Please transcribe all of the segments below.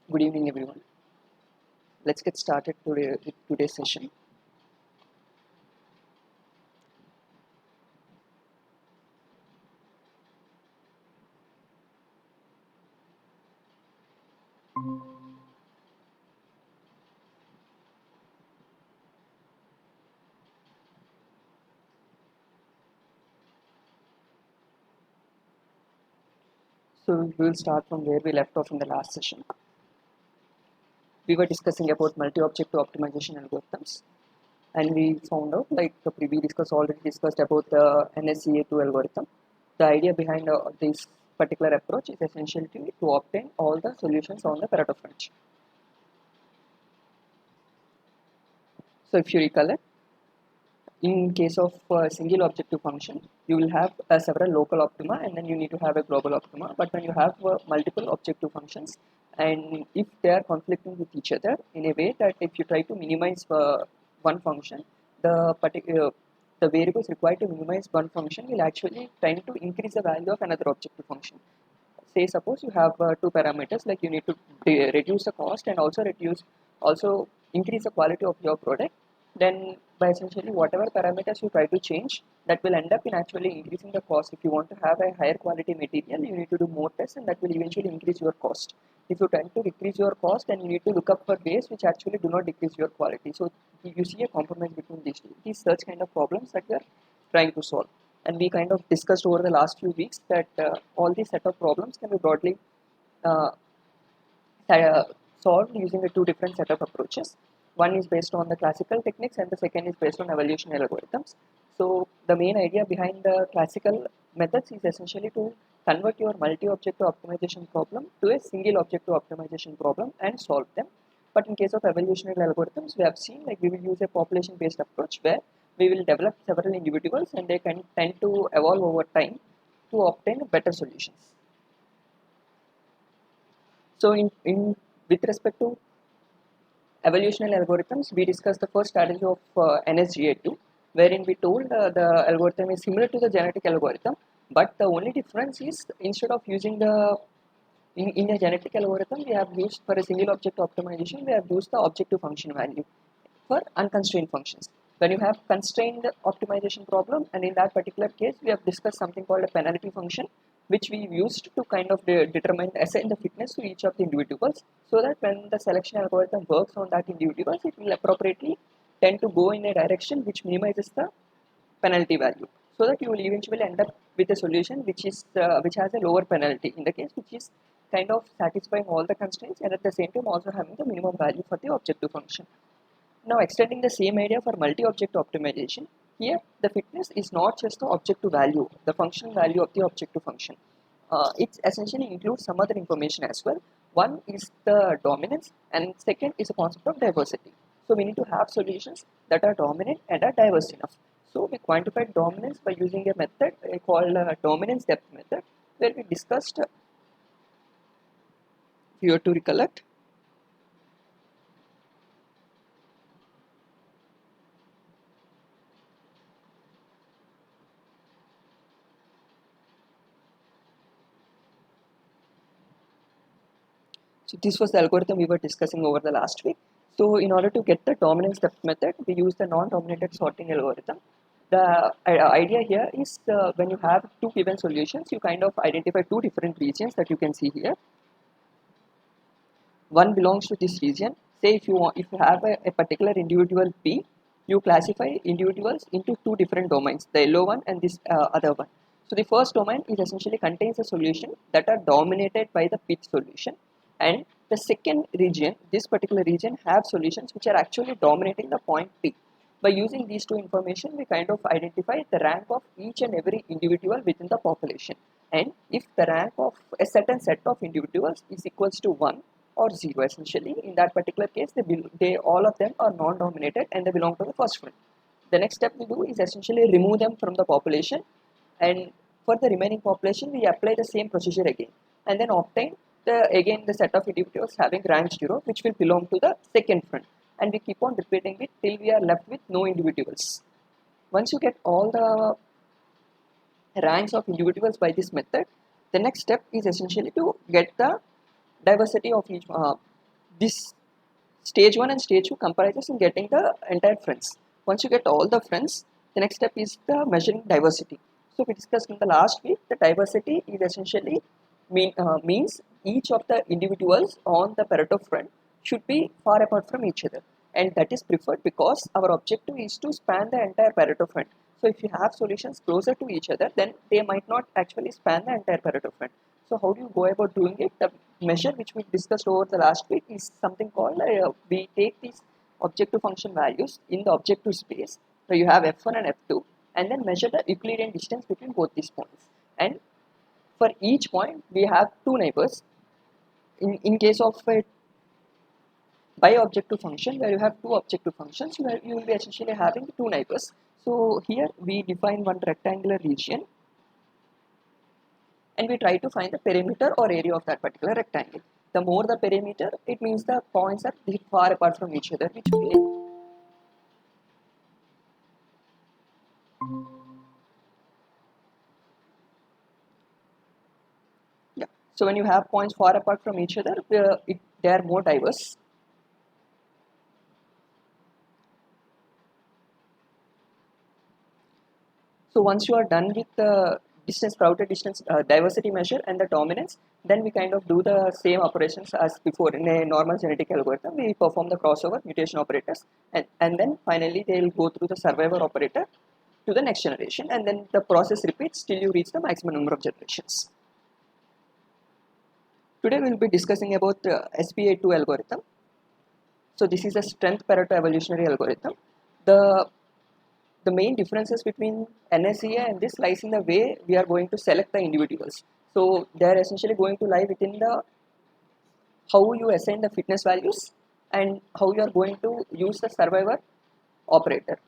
Good evening, everyone. Let's get started with today's session. So we will start from where we left off in the last session. We were discussing about multi-objective optimization algorithms, and we found out, like we already discussed about the NSCA2 algorithm. The idea behind this particular approach is essentially to obtain all the solutions on the Pareto fringe. So if you recollect, in case of a single objective function, you will have several local optima and then you need to have a global optima. But when you have multiple objective functions, and if they are conflicting with each other in a way that if you try to minimize one function, the variables required to minimize one function will actually tend to increase the value of another objective function. Say suppose you have two parameters, like you need to reduce the cost and also increase the quality of your product. Then by essentially whatever parameters you try to change, that will end up in actually increasing the cost. If you want to have a higher quality material, you need to do more tests, and that will eventually increase your cost. If you tend to decrease your cost, then you need to look up for ways which actually do not decrease your quality. So you see a compromise between these two. These such kind of problems that we are trying to solve. And we kind of discussed over the last few weeks that all these set of problems can be broadly uh, solved using the two different set of approaches. One is based on the classical techniques and the second is based on evolutionary algorithms. So the main idea behind the classical methods is essentially to convert your multi-objective optimization problem to a single objective optimization problem and solve them. But in case of evolutionary algorithms, we have seen like we will use a population-based approach where we will develop several individuals and they can tend to evolve over time to obtain better solutions. So in with respect to evolutionary algorithms, we discussed the first strategy of NSGA2, wherein we told the algorithm is similar to the genetic algorithm, but the only difference is instead of using in a genetic algorithm, we have used for a single object optimization, we have used the objective function value for unconstrained functions. When you have constrained optimization problem, and in that particular case, we have discussed something called a penalty function, which we used to kind of assign the fitness to each of the individuals, so that when the selection algorithm works on that individuals, it will appropriately tend to go in a direction which minimizes the penalty value, so that you will eventually end up with a solution which has a lower penalty in the case which is kind of satisfying all the constraints and at the same time also having the minimum value for the objective function. Now extending the same idea for multi-object optimization, here the fitness is not just the objective value, the functional value of the objective function. It essentially includes some other information as well. One is the dominance and second is the concept of diversity. So we need to have solutions that are dominant and are diverse enough. So we quantified dominance by using a method called dominance depth method, where we discussed, if you were to recollect, so this was the algorithm we were discussing over the last week. So in order to get the dominance depth method, we use the non-dominated sorting algorithm. The idea here is when you have two given solutions, you kind of identify two different regions that you can see here. One belongs to this region. Say if you have a particular individual P, you classify individuals into two different domains, the yellow one and this other one. So the first domain is essentially contains a solution that are dominated by the Pth solution, and the second region, this particular region, have solutions which are actually dominating the point P. By using these two information, we kind of identify the rank of each and every individual within the population. And if the rank of a certain set of individuals is equals to 1 or 0, essentially, in that particular case, they all of them are non-dominated and they belong to the first one. The next step we do is essentially remove them from the population, and for the remaining population, we apply the same procedure again, and then obtain the set of individuals having rank 0, which will belong to the second front, and we keep on repeating it till we are left with no individuals. Once you get all the ranks of individuals by this method, the next step is essentially to get the diversity of each this stage 1 and stage 2 comprises in getting the entire friends. Once you get all the friends, the next step is the measuring diversity. So we discussed in the last week, the diversity is essentially means each of the individuals on the Pareto front should be far apart from each other, and that is preferred because our objective is to span the entire Pareto front. So if you have solutions closer to each other, then they might not actually span the entire Pareto front. So how do you go about doing it? The measure which we discussed over the last week is something called we take these objective function values in the objective space. So you have f1 and f2, and then measure the Euclidean distance between both these points. And for each point, we have two neighbors. In case of a bi-objective function where you have two objective functions, you will be essentially having two neighbors. So here we define one rectangular region, and we try to find the perimeter or area of that particular rectangle. The more the perimeter, it means the points are far apart from each other, which yeah. So when you have points far apart from each other, they are more diverse. So once you are done with the distance, crowded distance, diversity measure and the dominance, then we kind of do the same operations as before in a normal genetic algorithm. We perform the crossover mutation operators, and then finally they will go through the survivor operator to the next generation, and then the process repeats till you reach the maximum number of generations. Today we will be discussing about SPA2 algorithm. So this is a strength Pareto evolutionary algorithm. The main differences between NSEA and this lies in the way we are going to select the individuals. So they are essentially going to lie within the how you assign the fitness values and how you are going to use the survivor operator.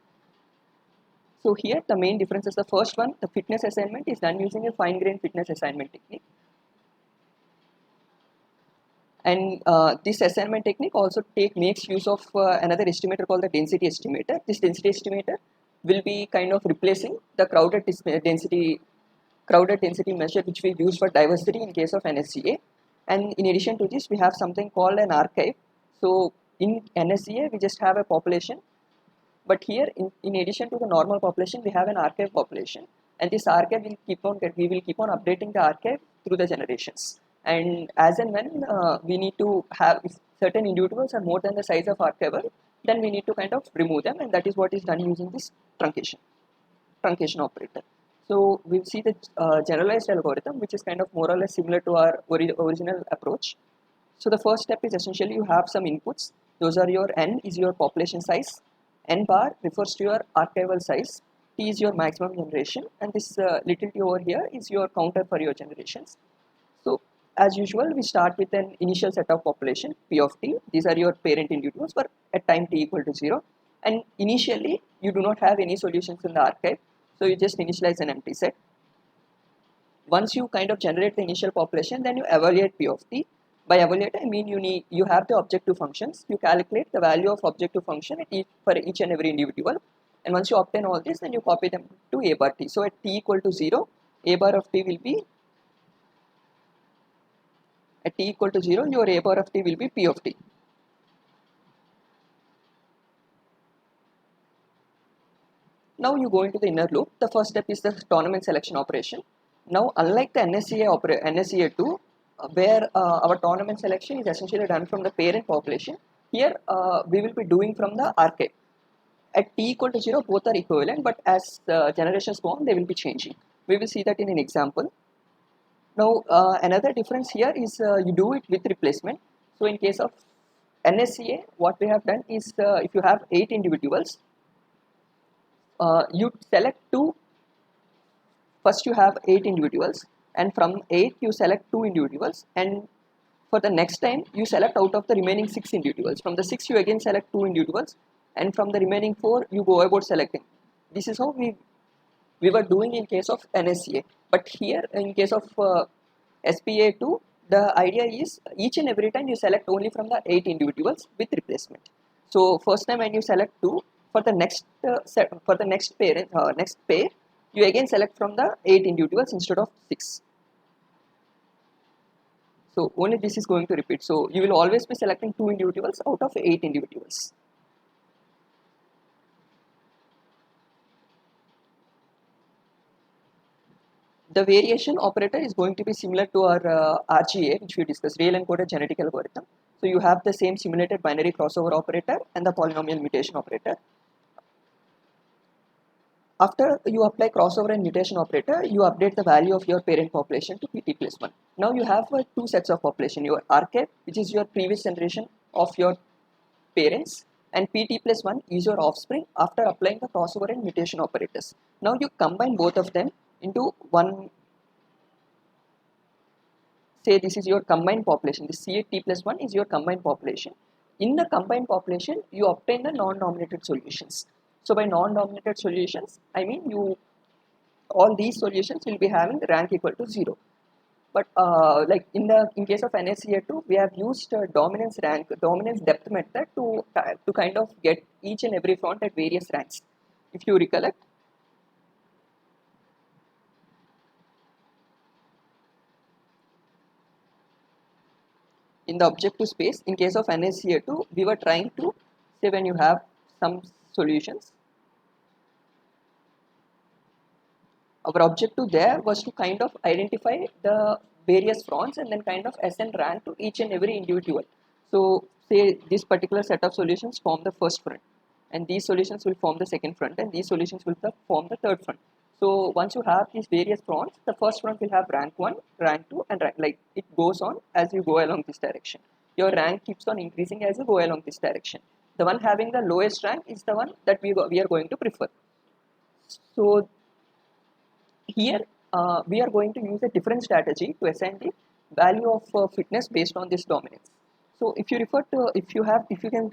So here the main difference is the first one, the fitness assignment is done using a fine-grained fitness assignment technique. And this assignment technique also makes use of another estimator called the density estimator. This density estimator will be kind of replacing the crowded density measure which we use for diversity in case of NSCA. And in addition to this, we have something called an archive. So in NSCA, we just have a population, but here in addition to the normal population, we have an archive population, and this archive will we will keep on updating the archive through the generations. And as and when we need to have, if certain individuals are more than the size of archival, then we need to kind of remove them, and that is what is done using this truncation operator. So we'll see the generalized algorithm, which is kind of more or less similar to our original approach. So the first step is essentially you have some inputs. Those are your n is your population size, n bar refers to your archival size, t is your maximum generation, and this little t over here is your counter for your generations. So as usual, we start with an initial set of population p of t. These are your parent individuals for at time t equal to 0, and initially you do not have any solutions in the archive, so you just initialize an empty set. Once you kind of generate the initial population, then you evaluate p of t. By evaluate, I mean you have the objective functions. You calculate the value of objective function for each and every individual, and once you obtain all this, then you copy them to a bar t. So at t equal to 0, a bar of t will be at t equal to 0, your a bar of t will be p of t. Now you go into the inner loop. The first step is the tournament selection operation. Now, unlike the NSEA2, where our tournament selection is essentially done from the parent population, here we will be doing from the archive. At t equal to 0, both are equivalent, but as generations go on, they will be changing. We will see that in an example. Now, another difference here is you do it with replacement. So, in case of NSCA, what we have done is if you have 8 individuals, you select 2. First, you have 8 individuals, and from 8 you select 2 individuals, and for the next time you select out of the remaining 6 individuals. From the 6 you again select 2 individuals, and from the remaining 4 you go about selecting. This is how we were doing in case of NSCA, but here in case of SPA2, the idea is each and every time you select only from the 8 individuals with replacement. So first time when you select 2, for the next next pair, you again select from the 8 individuals instead of 6. So only this is going to repeat. So you will always be selecting 2 individuals out of 8 individuals. The variation operator is going to be similar to our RGA, which we discussed, real encoded genetic algorithm. So you have the same simulated binary crossover operator and the polynomial mutation operator. After you apply crossover and mutation operator, you update the value of your parent population to PT plus 1. Now you have two sets of population, your archive, which is your previous generation of your parents, and PT plus 1 is your offspring after applying the crossover and mutation operators. Now you combine both of them into one. Say this is your combined population, this CAT plus 1 is your combined population. In the combined population, you obtain the non-dominated solutions. So by non-dominated solutions, I mean all these solutions will be having rank equal to 0. But like in case of NSCA2, we have used dominance depth method to kind of get each and every front at various ranks. If you recollect, in the objective space, in case of NSCA2, we were trying to say when you have some solutions, our objective there was to kind of identify the various fronts and then kind of assign rank to each and every individual. So say this particular set of solutions form the first front, and these solutions will form the second front, and these solutions will form the third front. So once you have these various fronts, the first front will have rank 1, rank 2 and rank, like it goes on as you go along this direction. Your rank keeps on increasing as you go along this direction. The one having the lowest rank is the one that we are going to prefer. So here we are going to use a different strategy to assign the value of fitness based on this dominance. So if you can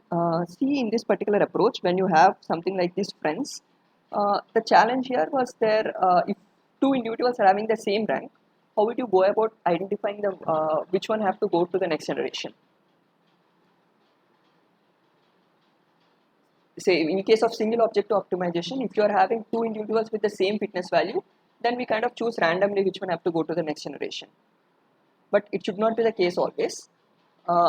see in this particular approach, when you have something like this friends, the challenge here was there, if two individuals are having the same rank, how would you go about identifying the which one have to go to the next generation? Say in case of single objective optimization, if you are having two individuals with the same fitness value, then we kind of choose randomly which one have to go to the next generation. But it should not be the case always.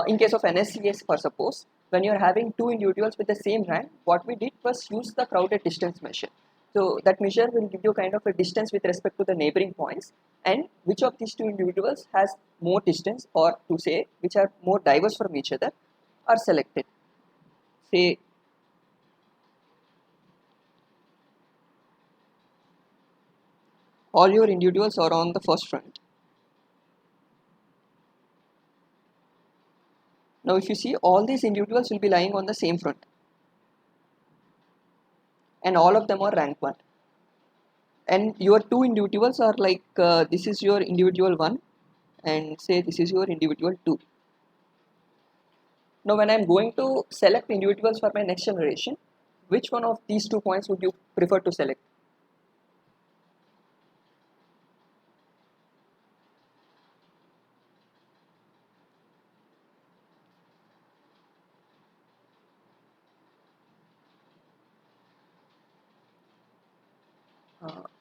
In case of NSCS, for suppose, when you are having two individuals with the same rank, what we did was use the crowded distance measure. So that measure will give you kind of a distance with respect to the neighboring points, and which of these two individuals has more distance, or to say which are more diverse from each other, are selected. Say all your individuals are on the first front. Now if you see, all these individuals will be lying on the same front, and all of them are rank 1. And your two individuals are like, this is your individual 1 and say this is your individual 2. Now when I am going to select individuals for my next generation, which one of these 2 points would you prefer to select?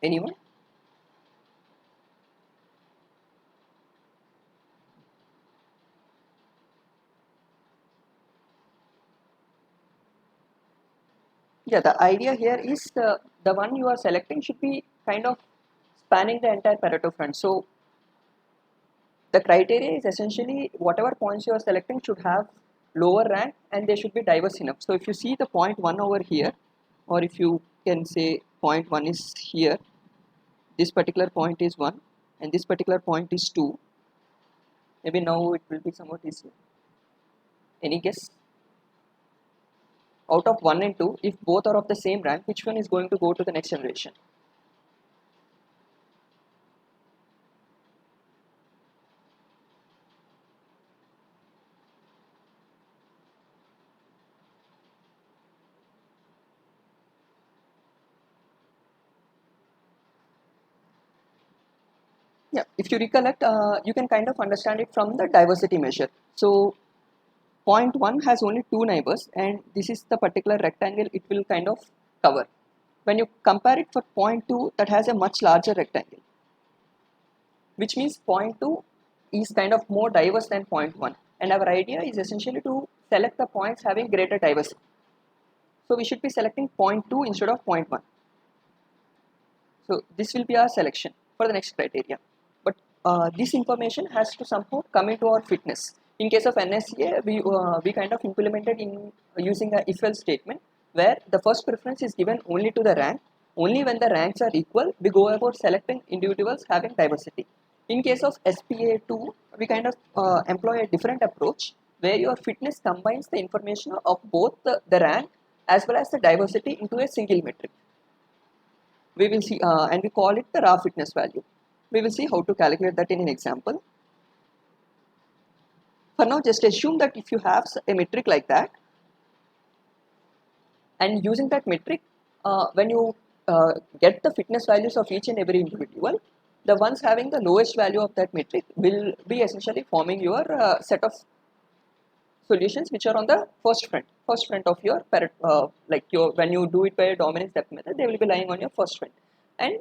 Anyone? Yeah, the idea here is the one you are selecting should be kind of spanning the entire Pareto front. So the criteria is essentially whatever points you are selecting should have lower rank and they should be diverse enough. So if you see the point 1 over here, or if you can say point 1 is here, this particular point is 1 and this particular point is 2. Maybe now it will be somewhat easier. Any guess? Out of 1 and 2, if both are of the same rank, which one is going to go to the next generation? Yeah, if you recollect, you can kind of understand it from the diversity measure. So point 1 has only 2 neighbors and this is the particular rectangle it will kind of cover. When you compare it for point 2, that has a much larger rectangle, which means point 2 is kind of more diverse than point 1, and our idea is essentially to select the points having greater diversity. So we should be selecting point 2 instead of point 1. So this will be our selection for the next criteria. But this information has to somehow come into our fitness. In case of NSCA, we kind of implemented in using a if-else statement, where the first preference is given only to the rank. Only when the ranks are equal, we go about selecting individuals having diversity. In case of SPA2, we kind of employ a different approach, where your fitness combines the information of both the rank as well as the diversity into a single metric. We will see, and we call it the raw fitness value. We will see how to calculate that in an example. For now, just assume that if you have a metric like that, and using that metric, when you get the fitness values of each and every individual, the ones having the lowest value of that metric will be essentially forming your set of solutions which are on the first front of your like your, when you do it by a dominance depth method, they will be lying on your first front. And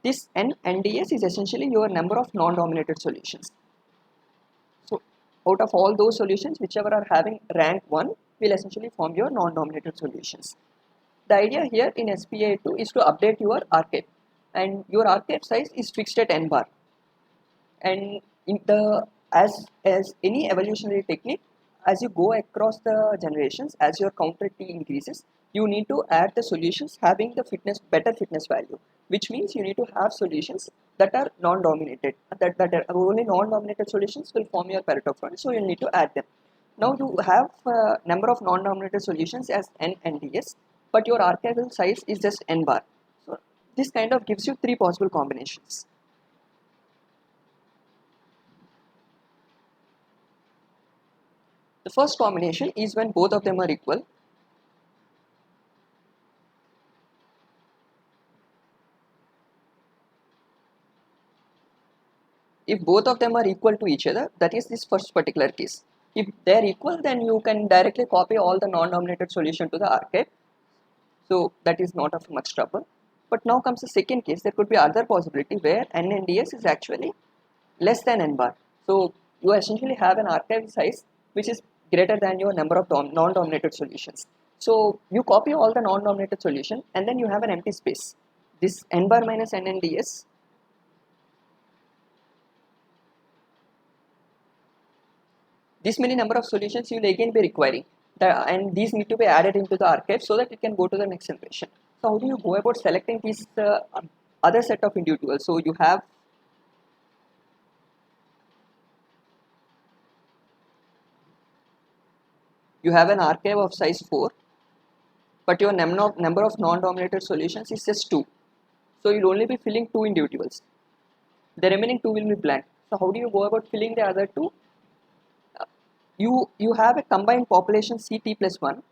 this NDS is essentially your number of non-dominated solutions. So out of all those solutions, whichever are having rank 1 will essentially form your non-dominated solutions. The idea here in SPA2 is to update your archive, and your archive size is fixed at n bar. And in the as any evolutionary technique, as you go across the generations, as your counter T increases, you need to add the solutions having the better fitness value, which means you need to have solutions that are non-dominated. That are only non-dominated solutions will form your Pareto front, so you need to add them. Now you have number of non-dominated solutions as n and ds, but your archival size is just n bar. So this kind of gives you 3 possible combinations. The first combination is when both of them are equal. If both of them are equal to each other, that is this first particular case. If they are equal, then you can directly copy all the non-dominated solution to the archive. So that is not of much trouble. But now comes the second case. There could be other possibility where n and ds is actually less than n bar. So you essentially have an archive size which is greater than your number of non-dominated solutions. So you copy all the non-dominated solution and then you have an empty space. This n bar minus n and ds, this many number of solutions you will again be requiring, and these need to be added into the archive so that it can go to the next generation. So how do you go about selecting these other set of individuals? So you have an archive of size 4, but your number of non-dominated solutions is just 2. So you'll only be filling 2 individuals. The remaining 2 will be blank. So how do you go about filling the other 2? You have a combined population CT plus 1.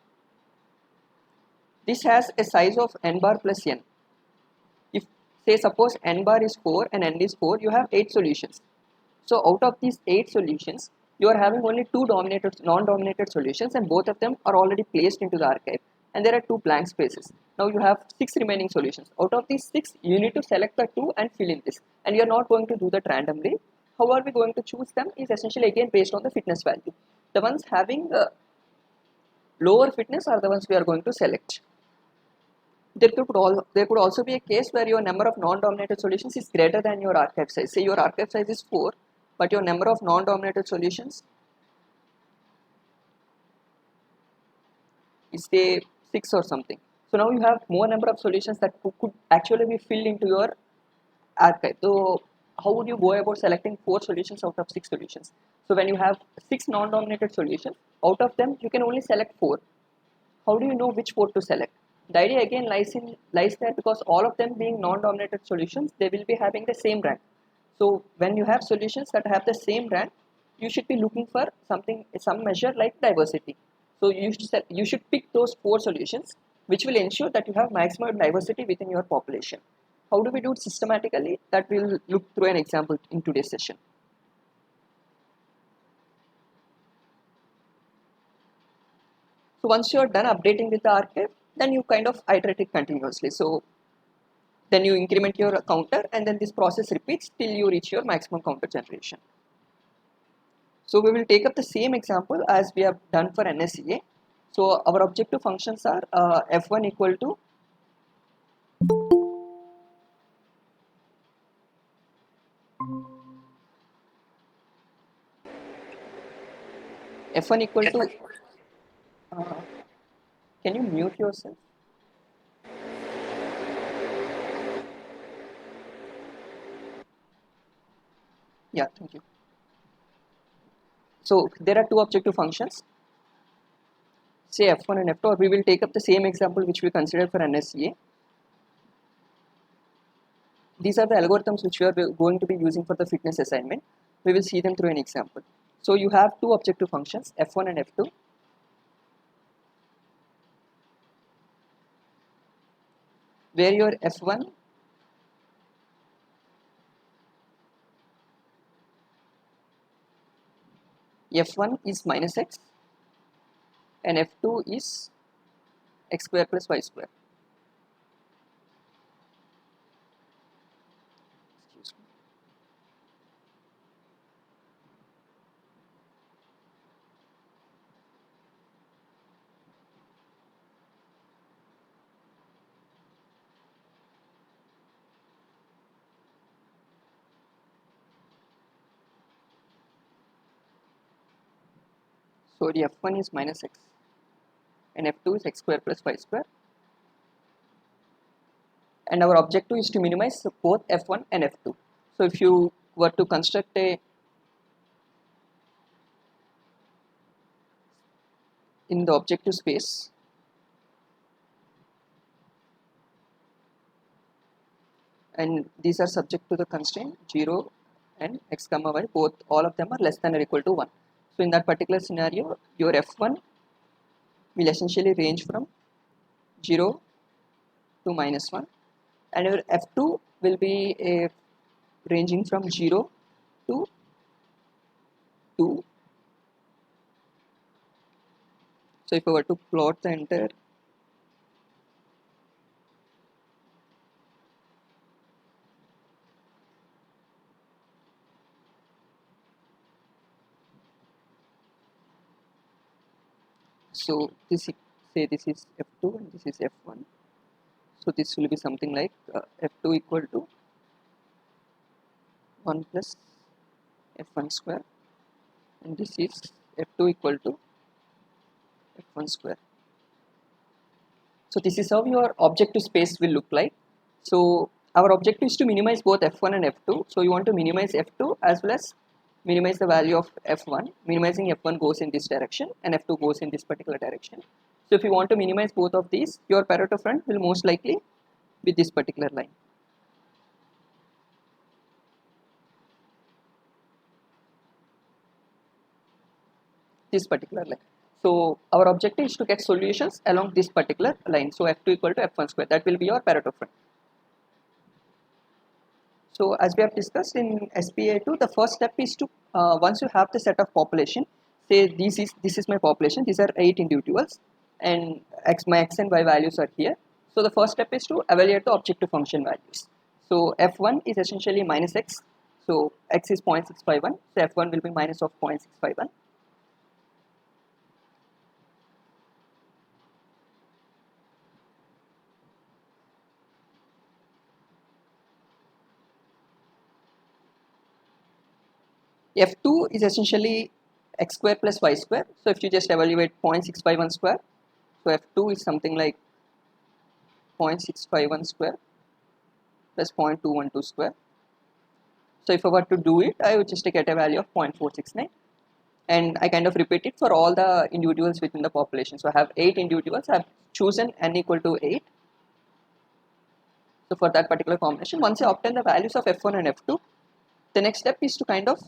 This has a size of n bar plus n. If say suppose n bar is 4 and n is 4, you have 8 solutions. So out of these 8 solutions, you are having only 2 non-dominated solutions, and both of them are already placed into the archive, and there are 2 blank spaces. Now you have 6 remaining solutions. Out of these 6, you need to select the 2 and fill in this, and you are not going to do that randomly. How are we going to choose them is essentially again based on the fitness value. The ones having lower fitness are the ones we are going to select. There could also be a case where your number of non-dominated solutions is greater than your archive size. Say your archive size is 4, but your number of non-dominated solutions is say 6 or something. So now you have more number of solutions that could actually be filled into your archive. So how would you go about selecting 4 solutions out of 6 solutions? So when you have 6 non-dominated solutions, out of them you can only select 4. How do you know which 4 to select? The idea again lies there, because all of them being non-dominated solutions, they will be having the same rank. So when you have solutions that have the same rank, you should be looking for some measure like diversity. So you should pick those 4 solutions, which will ensure that you have maximum diversity within your population. How do we do it systematically? That we'll look through an example in today's session. So once you are done updating with the archive, then you kind of iterate it continuously. So then you increment your counter, and then this process repeats till you reach your maximum counter generation. So we will take up the same example as we have done for NSEA. So our objective functions are f1 equal to f1 equal to uh, can you mute yourself? Yeah, thank you. So there are two objective functions, say f1 and f2, or we will take up the same example which we considered for NSEA. These are the algorithms which we are going to be using for the fitness assignment. We will see them through an example. So you have two objective functions, f1 and f2, where your f1 is minus x and f2 is x square plus y square. Excuse me. So the f1 is minus x and f2 is x square plus y square, and our objective is to minimize both f1 and f2. So if you were to construct a in the objective space, and these are subject to the constraint 0 and x comma y, both all of them are less than or equal to 1. So in that particular scenario, your f1 will essentially range from 0 to minus 1, and your f2 will be ranging from 0 to 2. So if I were to plot the entire so this say this is f2 and this is f1, so this will be something like f2 equal to 1 plus f1 square, and this is f2 equal to f1 square. So this is how your objective space will look like. So our objective is to minimize both f1 and f2. So you want to minimize f2 as well as minimize the value of f1. Minimizing f1 goes in this direction and f2 goes in this particular direction. So if you want to minimize both of these, your Pareto front will most likely be this particular line. This particular line. So our objective is to get solutions along this particular line. So f2 equal to f1 square. That will be your Pareto front. So as we have discussed in SPA2, the first step is to once you have the set of population, say this is my population. These are 8 individuals, and my x and y values are here. So the first step is to evaluate the objective function values. So f1 is essentially minus x. So x is 0.651. So f1 will be minus of 0.651. f2 is essentially x square plus y square. So if you just evaluate 0.651 square, so f2 is something like 0.651 square plus 0.212 square. So if I were to do it, I would just get a value of 0.469, and I kind of repeat it for all the individuals within the population. So I have 8 individuals. I have chosen n equal to 8. So for that particular combination, once I obtain the values of f1 and f2, the next step is to kind of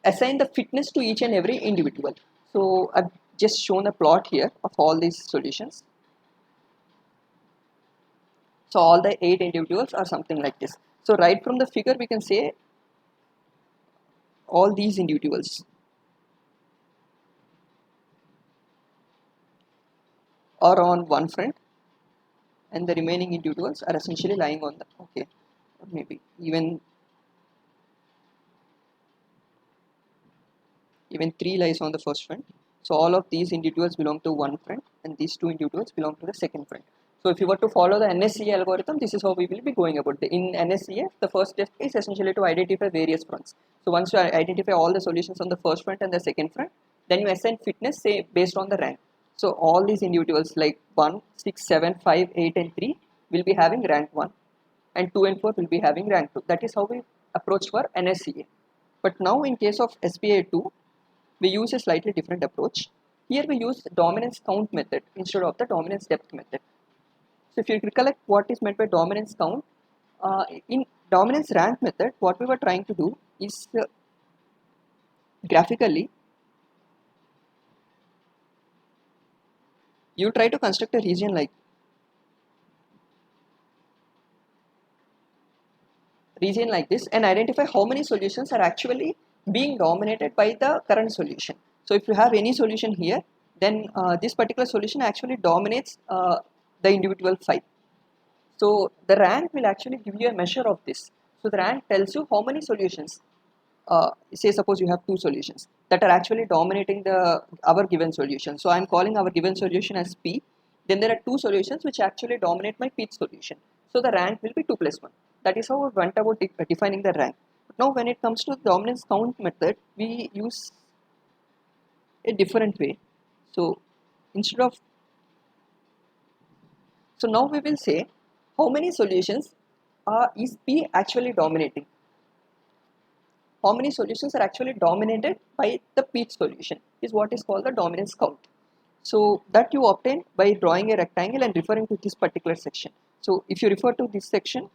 assign the fitness to each and every individual. So I've just shown a plot here of all these solutions. So all the 8 individuals are something like this. So right from the figure we can say all these individuals are on one front, and the remaining individuals are essentially lying on the, okay, or maybe even even 3 lies on the first front. So all of these individuals belong to one front and these 2 individuals belong to the second front. So if you were to follow the NSCA algorithm, this is how we will be going about it. In NSCA, the first step is essentially to identify various fronts. So once you identify all the solutions on the first front and the second front, then you assign fitness, say, based on the rank. So all these individuals like 1, 6, 7, 5, 8 and 3 will be having rank 1 and 2 and 4 will be having rank 2. That is how we approach for NSCA. But now in case of SPA2, we use a slightly different approach. Here we use dominance count method instead of the dominance depth method. So if you recollect what is meant by dominance count, in dominance rank method, what we were trying to do is graphically, you try to construct a region like this and identify how many solutions are actually being dominated by the current solution. So if you have any solution here, then this particular solution actually dominates the individual 5. So the rank will actually give you a measure of this. So the rank tells you how many solutions, say suppose you have 2 solutions that are actually dominating our given solution. So I am calling our given solution as P. Then there are 2 solutions which actually dominate my Pth solution. So the rank will be 2 plus 1. That is how we went about defining the rank. But now when it comes to the dominance count method, we use a different way. So instead of, so now we will say how many solutions is P actually dominating. How many solutions are actually dominated by the Pth solution is what is called the dominance count. So that you obtain by drawing a rectangle and referring to this particular section. So if you refer to this section,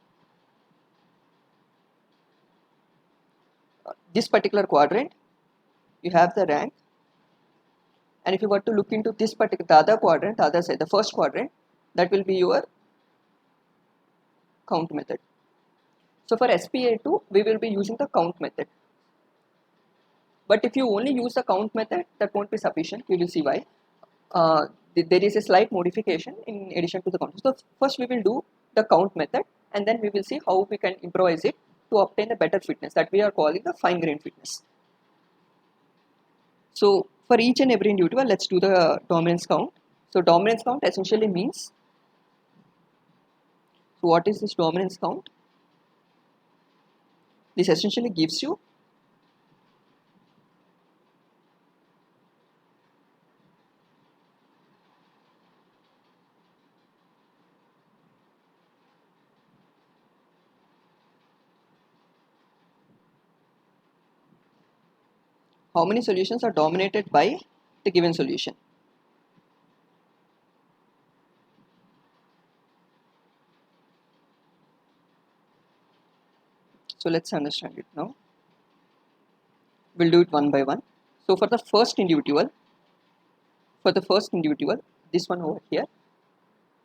this particular quadrant, you have the rank. And if you were to look into this particular, the other quadrant, the other side, the first quadrant, that will be your count method. So for SPA2, we will be using the count method. But if you only use the count method, that won't be sufficient. We will see why. There is a slight modification in addition to the count. So first we will do the count method and then we will see how we can improvise it to obtain a better fitness that we are calling the fine-grained fitness. So for each and every individual, let's do the dominance count. So dominance count essentially means, so what is this dominance count? This essentially gives you how many solutions are dominated by the given solution. So let's understand it now. We'll do it one by one. So for the first individual, this one over here,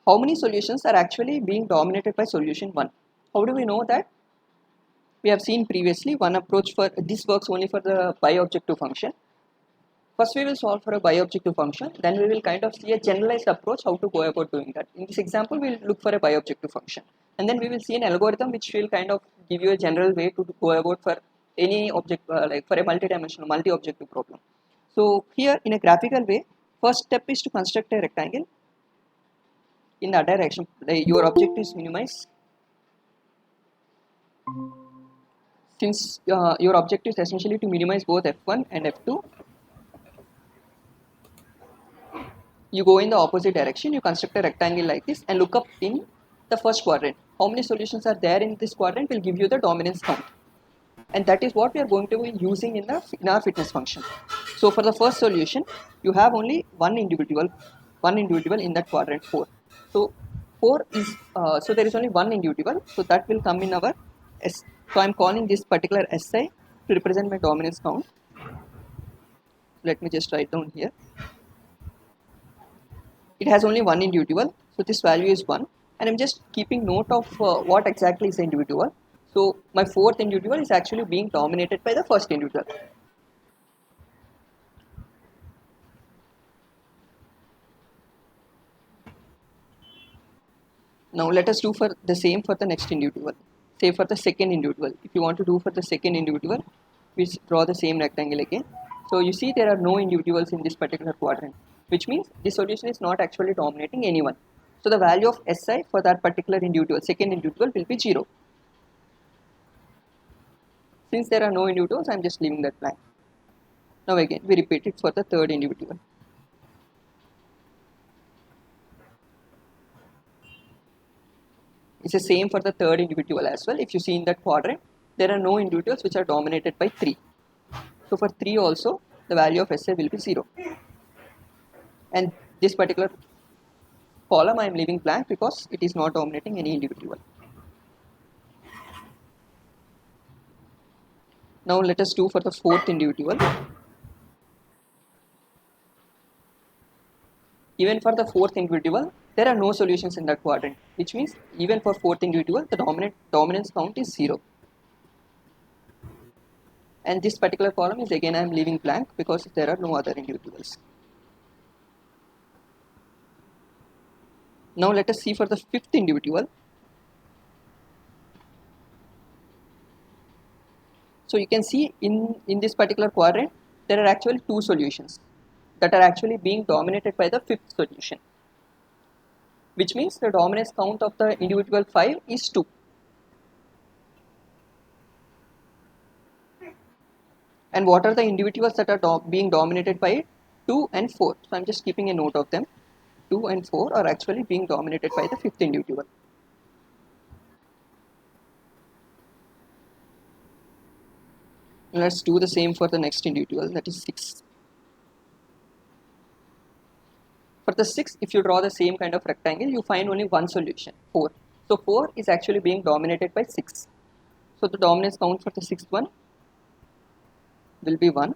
how many solutions are actually being dominated by solution 1? How do we know that? We have seen previously one approach for this works only for the bi-objective function. First we will solve for a bi-objective function, then we will kind of see a generalized approach how to go about doing that. In this example, we will look for a bi-objective function and then we will see an algorithm which will kind of give you a general way to go about for any object, like for a multi-dimensional, multi-objective problem. So here in a graphical way, first step is to construct a rectangle in that direction. Your objective is minimize. Since your objective is essentially to minimize both f1 and f2, you go in the opposite direction, you construct a rectangle like this and look up in the first quadrant. How many solutions are there in this quadrant will give you the dominance count. And that is what we are going to be using in our fitness function. So for the first solution, you have only one individual in that quadrant 4. So 4 is, so there is only one individual, so that will come in our S. So I am calling this particular SI to represent my dominance count. Let me just write down here. It has only one individual, so this value is 1, and I'm just keeping note of what exactly is the individual. So my fourth individual is actually being dominated by the first individual. Now let us do for the same for the next individual. Say for the second individual. If you want to do for the second individual, we draw the same rectangle again. So you see there are no individuals in this particular quadrant, which means the solution is not actually dominating anyone. So the value of Si for that particular individual, second individual, will be 0. Since there are no individuals, I am just leaving that blank. Now again, we repeat it for the third individual. It's the same for the third individual as well. If you see in that quadrant, there are no individuals which are dominated by 3. So for 3 also, the value of Si will be 0. And this particular column I am leaving blank because it is not dominating any individual. Now let us do for the fourth individual. Even for the fourth individual, there are no solutions in that quadrant, which means even for fourth individual, the dominance count is 0. And this particular column is again I am leaving blank because there are no other individuals. Now let us see for the fifth individual. So you can see in this particular quadrant, there are actually two solutions that are actually being dominated by the fifth solution, which means the dominance count of the individual 5 is 2. And what are the individuals that are being dominated by it? 2 and 4. So I'm just keeping a note of them. 2 and 4 are actually being dominated by the fifth individual. Let's do the same for the next individual, that is 6. For the 6, if you draw the same kind of rectangle, you find only one solution, 4. So 4 is actually being dominated by 6. So the dominance count for the sixth one will be 1,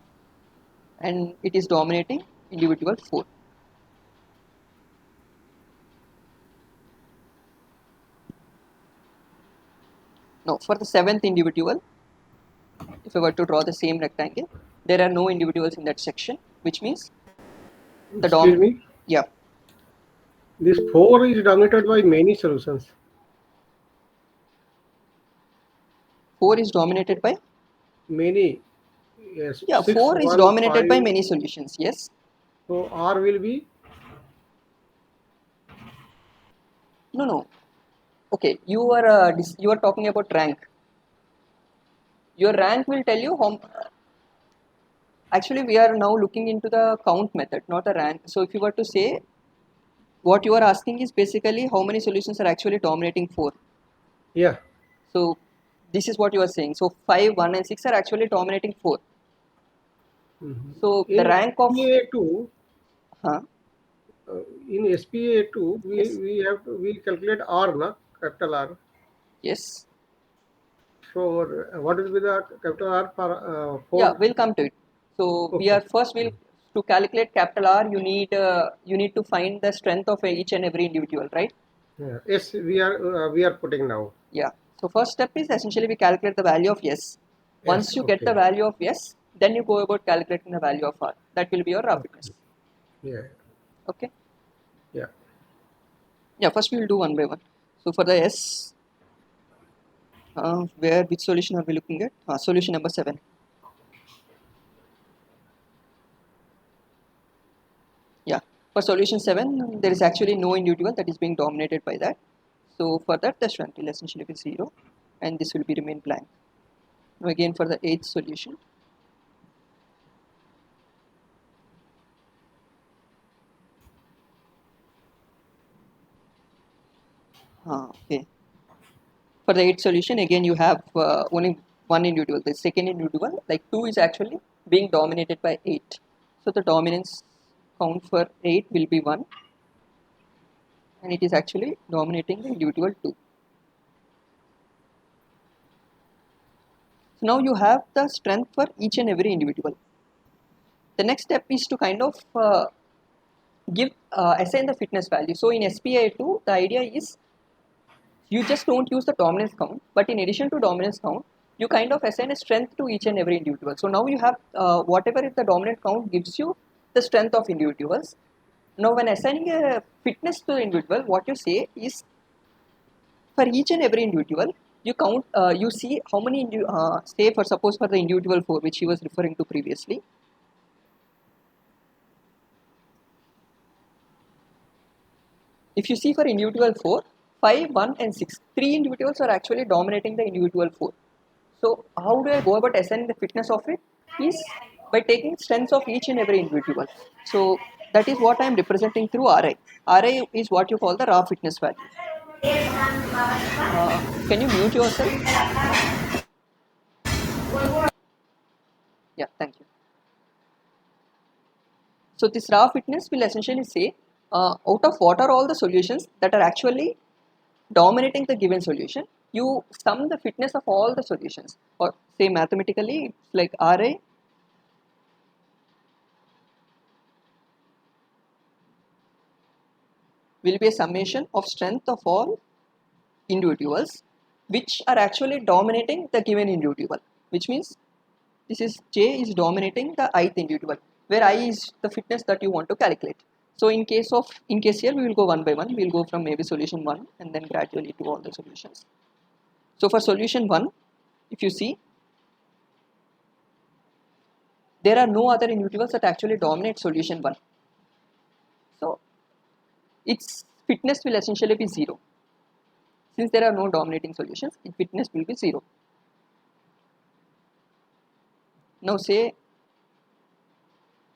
and it is dominating individual 4. Now for the seventh individual, if I were to draw the same rectangle, there are no individuals in that section, which means the Excuse me? Yeah. This 4 is dominated by many solutions. 4 is dominated by? Many. Yes. Yeah, 6, 4 is 1, dominated 5. by many solutions, yes. So R will be? No. Okay, you are talking about rank. Your rank will tell you how. Actually, we are now looking into the count method, not a rank. So if you were to say, what you are asking is basically how many solutions are actually dominating 4. Yeah. So this is what you are saying. So 5, 1 and 6 are actually dominating 4. So the In rank of SPA2, huh? in SPA2, Yes. we calculate R, na, capital R. Yes. So what will be the capital R for Yeah, 4? we'll come to it. So we are Okay. first will to calculate capital R. You need to find the strength of each and every individual, right? Yeah. Yes, we are putting now. Yeah. So first step is essentially we calculate the value of S. Yes. Once you get the Okay. value of S, then you go about calculating the value of R. That will be your rough fitness. Okay. Yeah. Okay. Yeah. Yeah. First we will do one by one. So for the S, which solution are we looking at? Solution number 7. Yeah. For solution 7, there is actually no individual that is being dominated by that. So for that, the strength will essentially be 0, and this will be remain blank. Now again for the 8th solution. Okay. For the 8th solution, again you have only one individual. The second individual, like 2, is actually being dominated by 8. So the dominance count for 8 will be 1, and it is actually dominating the individual 2. So now you have the strength for each and every individual. The next step is to kind of assign the fitness value. So in SPA2, the idea is you just don't use the dominance count, but in addition to dominance count, you kind of assign a strength to each and every individual. So now you have whatever is the dominant count gives you the strength of individuals. Now when assigning a fitness to the individual, what you say is for each and every individual, you count, you see how many, say for suppose for the individual 4, which he was referring to previously, If you see for individual 4, 5, 1 and 6, 3 individuals are actually dominating the individual 4. So how do I go about assigning the fitness of it? Is by taking strengths of each and every individual. So that is what I am representing through Ri. Ri is what you call the raw fitness value. Can you mute yourself? Yeah, thank you. So this raw fitness will essentially say out of what are all the solutions that are actually dominating the given solution, you sum the fitness of all the solutions, or say mathematically it's like Ra will be a summation of strength of all individuals which are actually dominating the given individual, which means this is J is dominating the ith individual, where I is the fitness that you want to calculate. So in case here we will go one by one, we will go from maybe solution 1 and then gradually to all the solutions. So for solution 1, if you see, there are no other individuals that actually dominate solution 1. So its fitness will essentially be 0. Since there are no dominating solutions, its fitness will be 0. Now say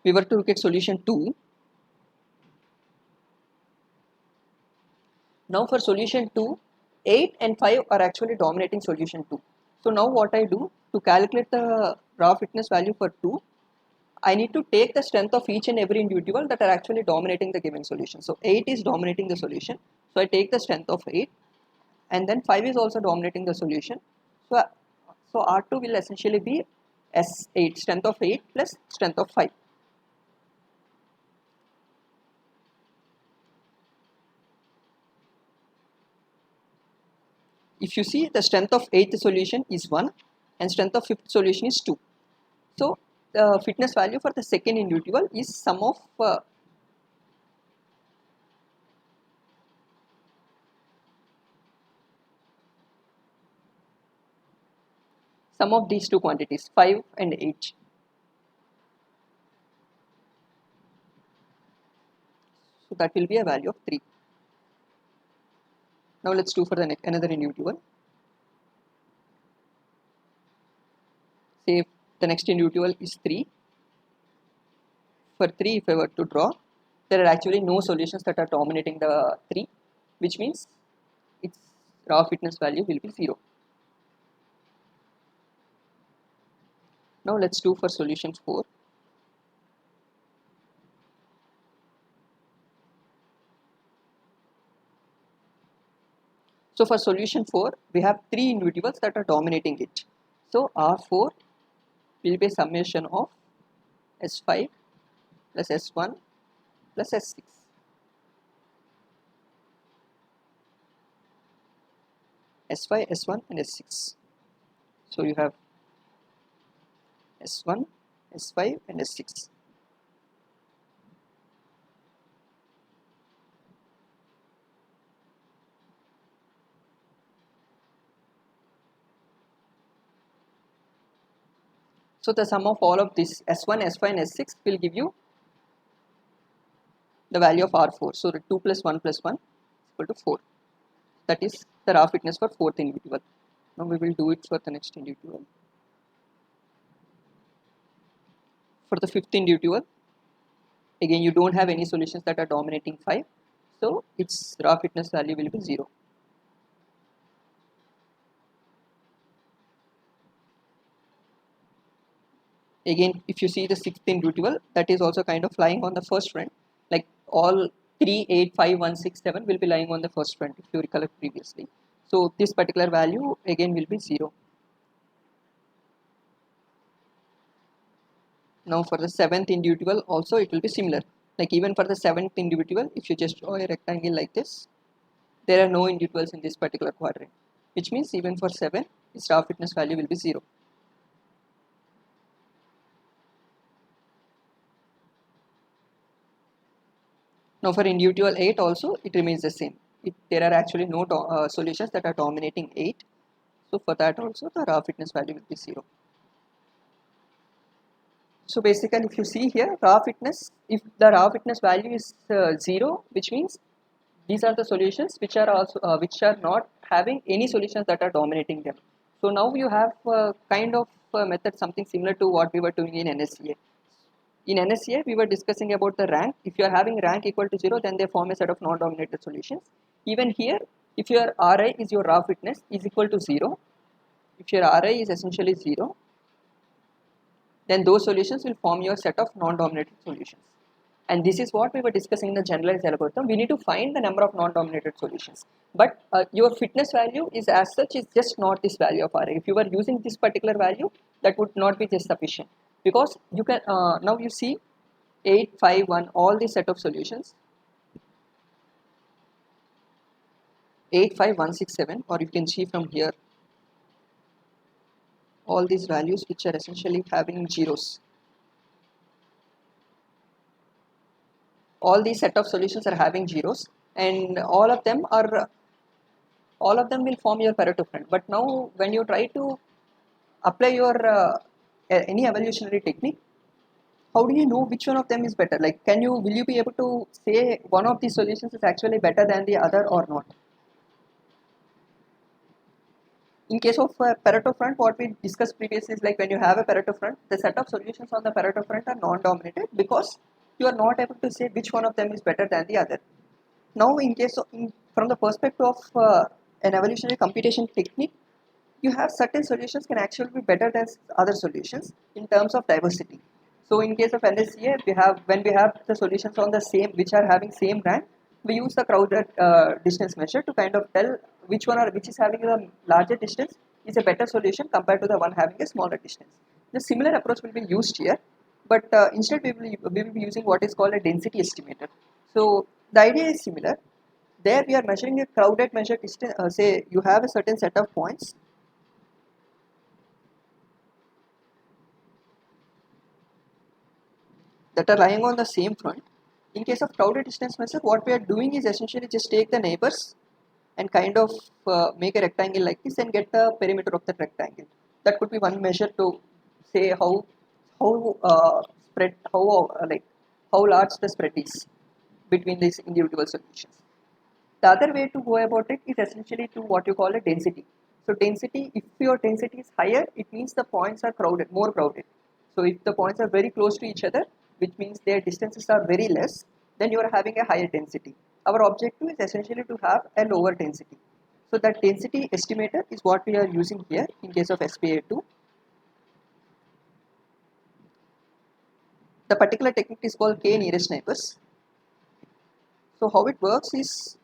we were to look at solution 2. Now for solution 2, 8 and 5 are actually dominating solution 2. So now what I do to calculate the raw fitness value for 2, I need to take the strength of each and every individual that are actually dominating the given solution. So 8 is dominating the solution. So I take the strength of 8, and then 5 is also dominating the solution. So R2 will essentially be S8, strength of 8 plus strength of 5. If you see, the strength of 8th solution is 1 and strength of 5th solution is 2. So the fitness value for the second individual is sum of these two quantities, 5 and 8. So that will be a value of 3. Now let's do for the another individual. Say the next individual is 3. For 3, if I were to draw, there are actually no solutions that are dominating the 3, which means its raw fitness value will be 0. Now let's do for solution 4. So for solution 4, we have 3 individuals that are dominating it. So R4 will be a summation of S5 plus S1 plus S6. S5, S1 and S6. So you have S1, S5 and S6. So the sum of all of this S1, S5 and S6 will give you the value of R4. So 2 plus 1 plus 1 is equal to 4. That is the raw fitness for 4th individual. Now we will do it for the next individual. For the 5th individual, again you don't have any solutions that are dominating 5. So its raw fitness value will be 0. Again, if you see the 6th individual, that is also kind of lying on the first front. Like all 3, 8, 5, 1, 6, 7 will be lying on the first front if you recollect previously. So this particular value again will be 0. Now for the 7th individual also it will be similar. Like even for the 7th individual, if you just draw a rectangle like this, there are no individuals in this particular quadrant, which means even for 7, its raw fitness value will be 0. Now for individual 8 also it remains the same. There are actually no solutions that are dominating 8. So for that also the raw fitness value will be 0. So basically if you see here, raw fitness, if the raw fitness value is 0, which means These are the solutions which are not having any solutions that are dominating them. So now you have kind of method something similar to what we were doing in NSCA. In NSCA, we were discussing about the rank. If you are having rank equal to 0, then they form a set of non-dominated solutions. Even here, if your Ri is your raw fitness is equal to 0, if your Ri is essentially 0, then those solutions will form your set of non-dominated solutions. And this is what we were discussing in the generalized algorithm. We need to find the number of non-dominated solutions. But your fitness value is as such is just not this value of Ra. If you were using this particular value, that would not be just sufficient. Because you can, now you see 8, 5, 1, all these set of solutions, 8, 5, 1, 6, 7, or you can see from here, all these values which are essentially having zeros. All these set of solutions are having zeros, and all of them will form your Pareto friend. But now when you try to apply your any evolutionary technique, how do you know which one of them is better? Like, will you be able to say one of these solutions is actually better than the other or not? In case of Pareto front, what we discussed previously is like when you have a Pareto front, the set of solutions on the Pareto front are non-dominated because you are not able to say which one of them is better than the other. Now, from the perspective of an evolutionary computation technique, you have certain solutions can actually be better than other solutions in terms of diversity. So, in case of NSCA, when we have the solutions on the same which are having same rank, we use the crowded distance measure to kind of tell which is having a larger distance is a better solution compared to the one having a smaller distance. The similar approach will be used here, but instead we will be using what is called a density estimator. So the idea is similar. There we are measuring a crowded measure distance. Say you have a certain set of points that are lying on the same front. In case of crowded distance measure, what we are doing is essentially just take the neighbors and kind of make a rectangle like this and get the perimeter of that rectangle. That could be one measure to say how large the spread is between these individual solutions. The other way to go about it is essentially to what you call a density. So density, if your density is higher, it means the points are crowded, more crowded. So if the points are very close to each other, which means their distances are very less, then you are having a higher density. Our objective is essentially to have a lower density. So that density estimator is what we are using here in case of SPA2. The particular technique is called K nearest neighbors. So how it works is,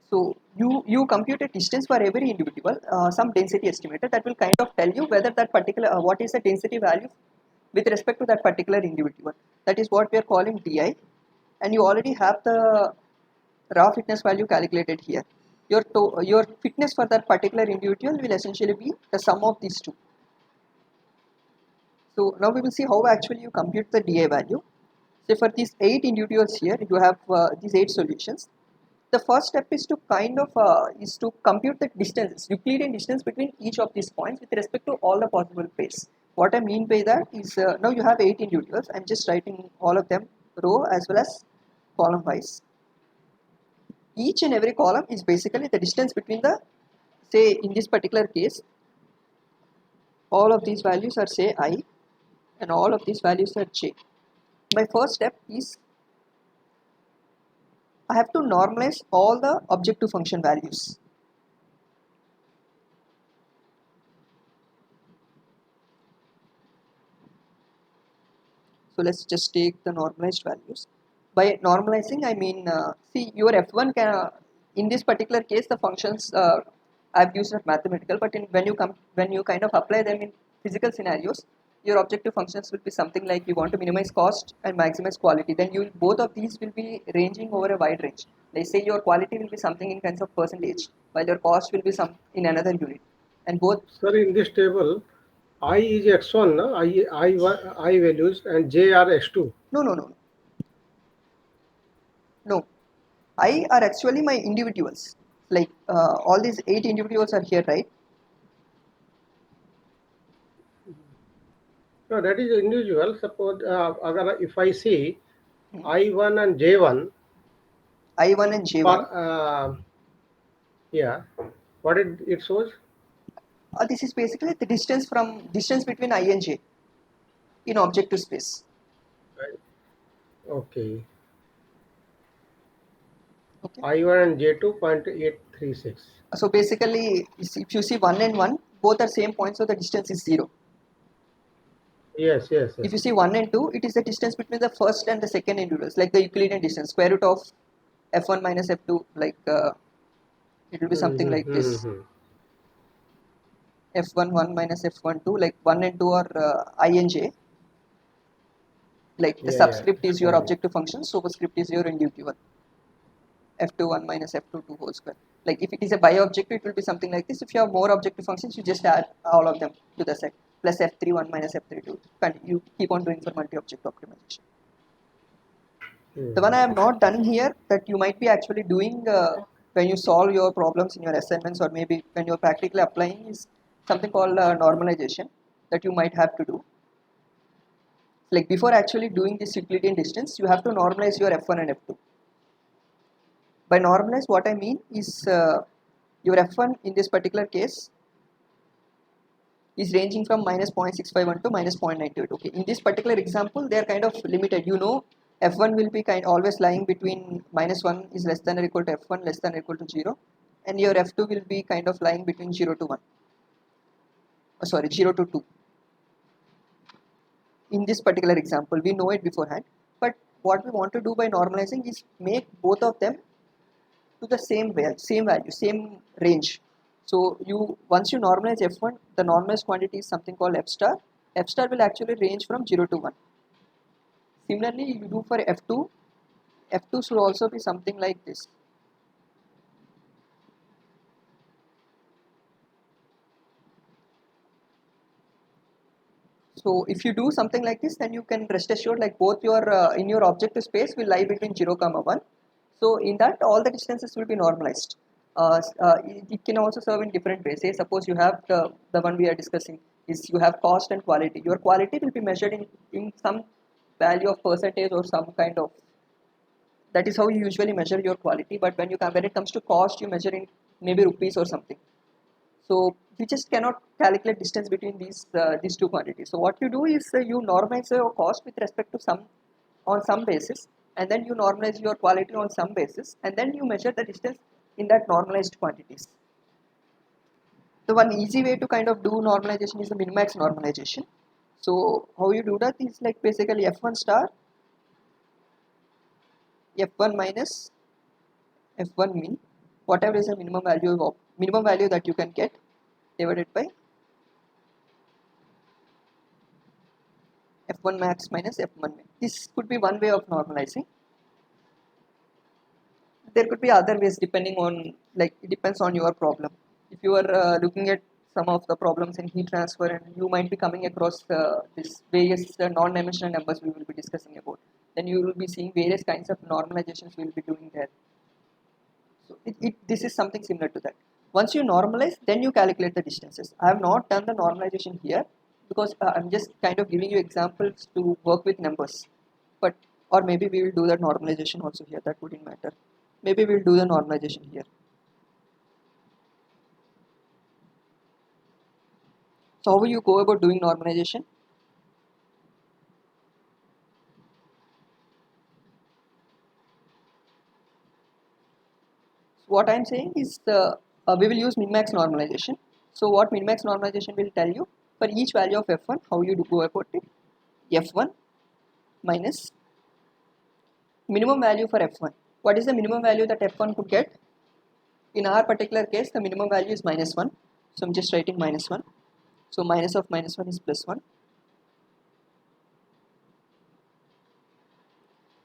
so you compute a distance for every individual, some density estimator that will kind of tell you whether that particular what is the density value with respect to that particular individual. That is what we are calling DI, and you already have the raw fitness value calculated here. Your fitness for that particular individual will essentially be the sum of these two. So now we will see how actually you compute the DI value. So for these 8 individuals here, you have these 8 solutions. The first step is to compute the distance, Euclidean distance between each of these points with respect to all the possible pairs. What I mean by that is now you have 8 individuals. I'm just writing all of them row as well as column wise. Each and every column is basically the distance between the, say in this particular case, all of these values are say I and all of these values are j. My first step is I have to normalize all the objective function values. So let's just take the normalized values. By normalizing, I mean, see your f1 can, in this particular case, the functions I've used as mathematical, but when you kind of apply them in physical scenarios, your objective functions will be something like you want to minimize cost and maximize quality. Then both of these will be ranging over a wide range. Let's say your quality will be something in terms of percentage, while your cost will be some in another unit, and both. Sir, in this table, I is x1, no? I values, and j are x2. No. No, I are actually my individuals. Like all these 8 individuals are here, right? No, that is individual. Suppose if I see I1 and J1 I1 and for J1. yeah, what it shows? This is basically the distance between I and J in objective space. Okay, Okay. I1 and J2 0.836. So basically, if you see 1 and 1, both are same points, so the distance is 0. Yes, yes, If yes. you see 1 and 2, it is the distance between the first and the second individuals, like the Euclidean distance, square root of f1 minus f2, like it will be something like this. Mm-hmm. F1 1 minus F1 2, like 1 and 2 are I and J, like the Yeah, yeah, subscript it's is your fine. objective function, superscript is your inductive one. F2 1 minus F2 2 whole square. Like if it is a bi-objective, it will be something like this. If you have more objective functions, you just add all of them to the set, plus F3 1 minus F3 2. And you keep on doing for multi-object optimization. The one I Mm-hmm. have not done here that you might be actually doing when you solve your problems in your assignments, or maybe when you're practically applying, is something called normalization that you might have to do. Like before actually doing this Euclidean distance, you have to normalize your F1 and F2. By normalize, what I mean is your F1 in this particular case is ranging from minus 0.651 to minus 0.98. Okay, in this particular example, they are kind of limited. You know, F1 will be always lying between minus 1 is less than or equal to F1 less than or equal to 0, and your F2 will be kind of lying between 0 to 1. Sorry, 0 to 2. In this particular example, we know it beforehand. But what we want to do by normalizing is make both of them to the same value, same range. So you once you normalize f1, the normalized quantity is something called f star. F star will actually range from 0 to 1. Similarly, you do for f2. F2 should also be something like this. So if you do something like this, then you can rest assured like both your in your objective space will lie between 0 comma 1. So in that all the distances will be normalized. It can also serve in different ways. Say suppose you have the one we are discussing is you have cost and quality. Your quality will be measured in some value of percentage or some kind of, that is how you usually measure your quality. But when it comes to cost, you measure in maybe rupees or something. So you just cannot calculate distance between these two quantities. So what you do is you normalize your cost with respect to some on some basis, and then you normalize your quality on some basis, and then you measure the distance in that normalized quantities. The one easy way to kind of do normalization is the min-max normalization. So how you do that is like basically f1 star f1 minus f1 min, whatever is the minimum value that you can get, divided by f1 max minus f1 min. This could be one way of normalizing. There could be other ways depending on, like it depends on your problem. If you are looking at some of the problems in heat transfer, and you might be coming across this various non-dimensional numbers we will be discussing about, then you will be seeing various kinds of normalizations we will be doing there. So this is something similar to that. Once you normalize, then you calculate the distances. I have not done the normalization here because I'm just kind of giving you examples to work with numbers. But or maybe we will do the normalization also here. That wouldn't matter. Maybe we'll do the normalization here. So how will you go about doing normalization? So what I'm saying is we will use min-max normalization. So what min-max normalization will tell you, for each value of f1, how you do go about it. F1 minus minimum value for f1. What is the minimum value that f1 could get? In our particular case, the minimum value is minus 1. So I'm just writing minus 1. So minus of minus 1 is plus 1,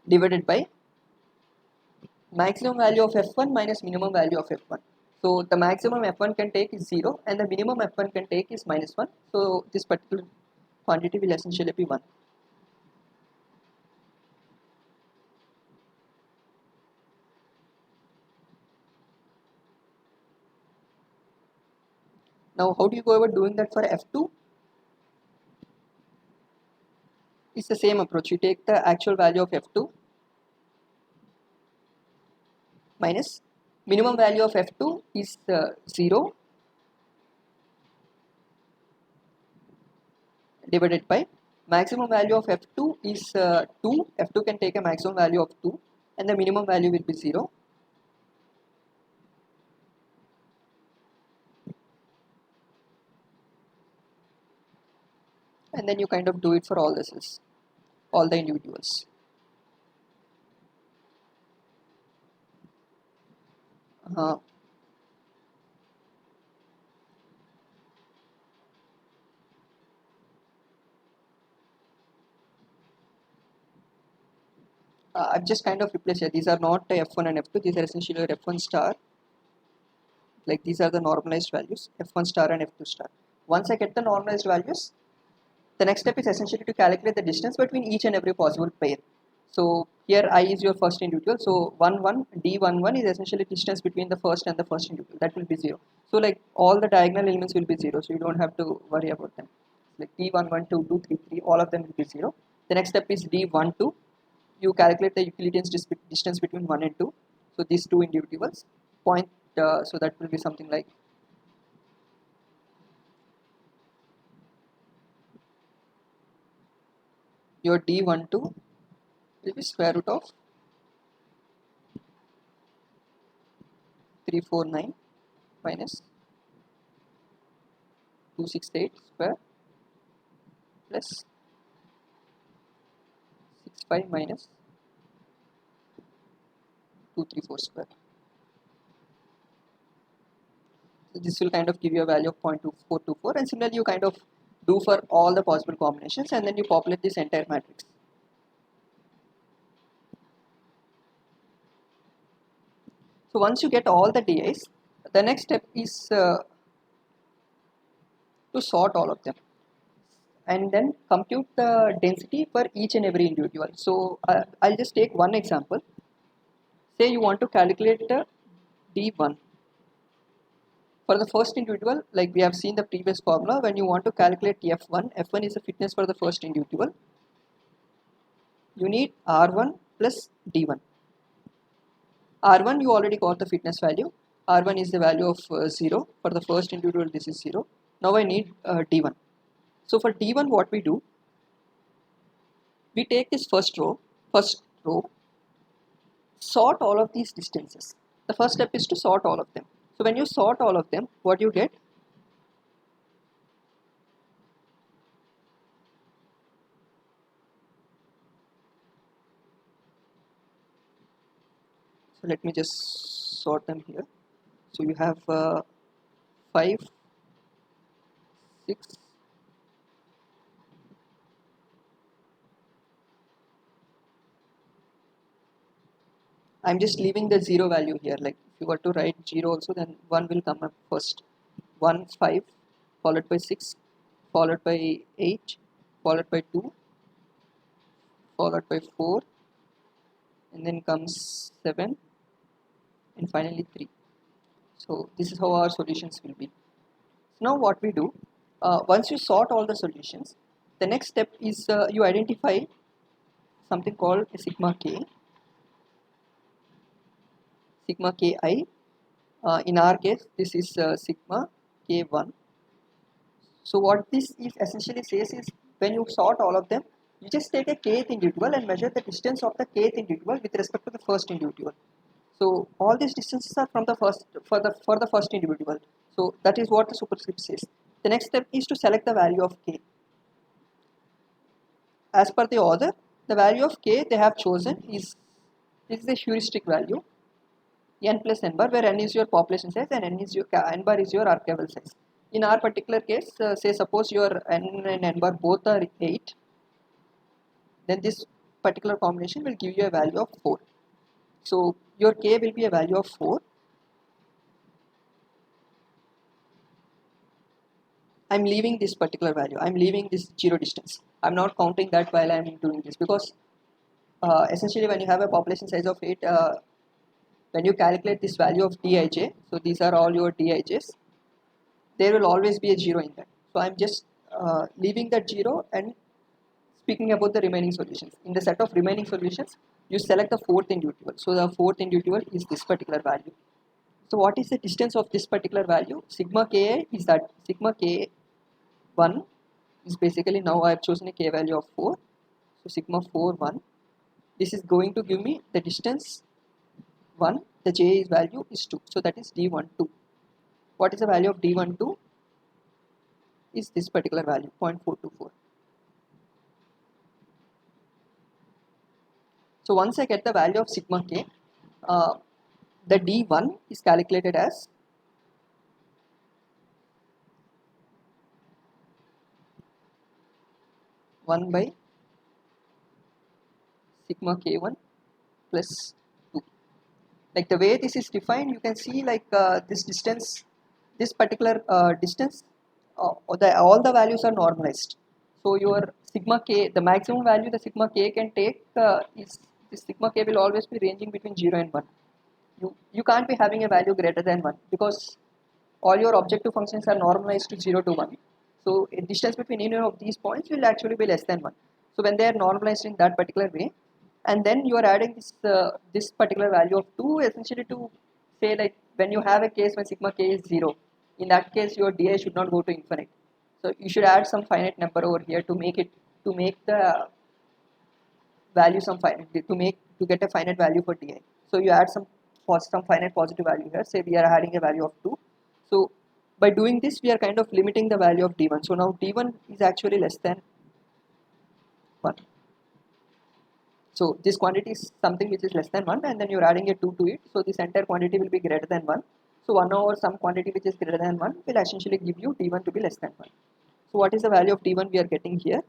divided by maximum value of f1 minus minimum value of f1. So the maximum f1 can take is 0, and the minimum f1 can take is minus 1. So this particular quantity will essentially be 1. Now how do you go about doing that for f2? It's the same approach. You take the actual value of f2 minus minimum value of f2 is 0 divided by maximum value of f2 is 2. F2 can take a maximum value of 2 and the minimum value will be 0. And then you kind of do it for all the cells, all the individuals. I've just kind of replaced here. These are not f1 and f2. These are essentially your f1 star. Like these are the normalized values, f1 star and f2 star. Once I get the normalized values, the next step is essentially to calculate the distance between each and every possible pair. So here I is your first individual. So 1 1 d11 is essentially distance between the first and the first individual. That will be 0. So like all the diagonal elements will be 0. So you don't have to worry about them. Like d11, 2, 2, 3, 3, all of them will be 0. The next step is d12. You calculate the Euclidean distance between 1 and 2. So these two individuals point, so that will be something like your d12 will be square root of 349 minus 268 square plus 65 minus 234 square. So this will kind of give you a value of 0.2424, and similarly you kind of do for all the possible combinations, and then you populate this entire matrix. So once you get all the DIs, the next step is to sort all of them and then compute the density for each and every individual. So I'll just take one example. Say you want to calculate the D1 for the first individual. Like we have seen the previous formula, when you want to calculate F1, F1 is the fitness for the first individual. You need R1 plus D1. R1 you already got the fitness value. R1 is the value of 0 for the first individual. This is 0. Now I need D1. So for D1 what we do, we take this first row, sort all of these distances. The first step is to sort all of them. So when you sort all of them, what you get? So let me just sort them here. So you have 5, 6, I'm just leaving the 0 value here. Like if you were to write 0 also, then 1 will come up first. 1, 5, followed by 6, followed by 8, followed by 2, followed by 4, and then comes 7, and finally 3. So this is how our solutions will be. So now what we do, once you sort all the solutions, the next step is you identify something called a sigma k, sigma ki. In our case, this is sigma k1. So what this is essentially says is, when you sort all of them, you just take a kth individual and measure the distance of the kth individual with respect to the first individual. So all these distances are from the first for the first individual. So that is what the superscript says. The next step is to select the value of k. As per the order, the value of k they have chosen is the heuristic value, n plus n bar, where n is your population size and n bar is your archival size. In our particular case, say suppose your n and n bar both are 8, then this particular combination will give you a value of 4. So your k will be a value of 4. I'm leaving this particular value. I'm leaving this 0 distance. I'm not counting that while I'm doing this, because essentially when you have a population size of 8, when you calculate this value of Dij, so these are all your Dijs, there will always be a 0 in that. So I'm just leaving that 0 and speaking about the remaining solutions. In the set of remaining solutions, you select the fourth individual. So the fourth individual is this particular value. So what is the distance of this particular value? Sigma Ki is that sigma K1 is basically, now I have chosen a K value of 4. So sigma 4 1. This is going to give me the distance 1. The J is value is 2. So that is D12. What is the value of D12? Is this particular value 0.424. So once I get the value of sigma K, the D1 is calculated as one by sigma K1 plus 2. Like the way this is defined, you can see like this distance, this particular distance, all the values are normalized. So your sigma K, the maximum value the sigma K can take is, this sigma K will always be ranging between 0 and 1. You can't be having a value greater than 1 because all your objective functions are normalized to 0 to 1. So a distance between any of these points will actually be less than 1. So when they are normalized in that particular way, and then you are adding this particular value of 2 essentially to say, like when you have a case when sigma K is 0, in that case your DI should not go to infinite. So you should add some finite number over here to make the value some finite, to get a finite value for DI. So you add some finite positive value here. Say we are adding a value of 2. So by doing this, we are kind of limiting the value of D1. So now D1 is actually less than 1. So this quantity is something which is less than 1, and then you're adding a 2 to it. So this entire quantity will be greater than 1. So 1 over some quantity which is greater than 1 will essentially give you D1 to be less than 1. So what is the value of D1 we are getting here?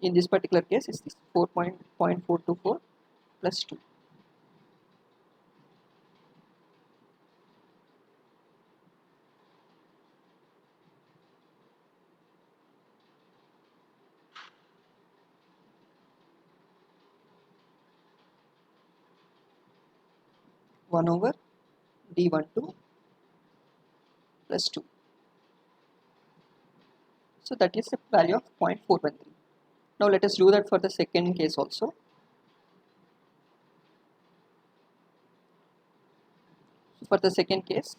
In this particular case, is this 4.424 plus 2. One over D12 plus 2. So that is the value of 0.413. Now let us do that for the second case also. So for the second case,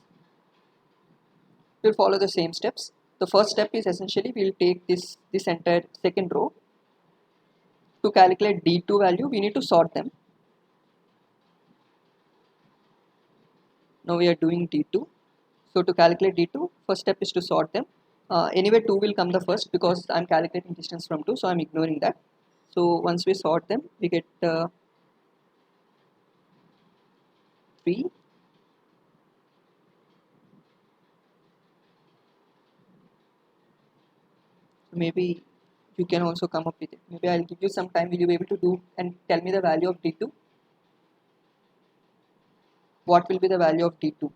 we will follow the same steps. The first step is essentially we will take this entire second row. To calculate D2 value, we need to sort them. Now we are doing D2. So to calculate D2, first step is to sort them. Anyway, 2 will come the first because I am calculating distance from 2, so I am ignoring that. So once we sort them, we get 3. So maybe you can also come up with it. Maybe I'll give you some time. Will you be able to do and tell me the value of D2? What will be the value of D2?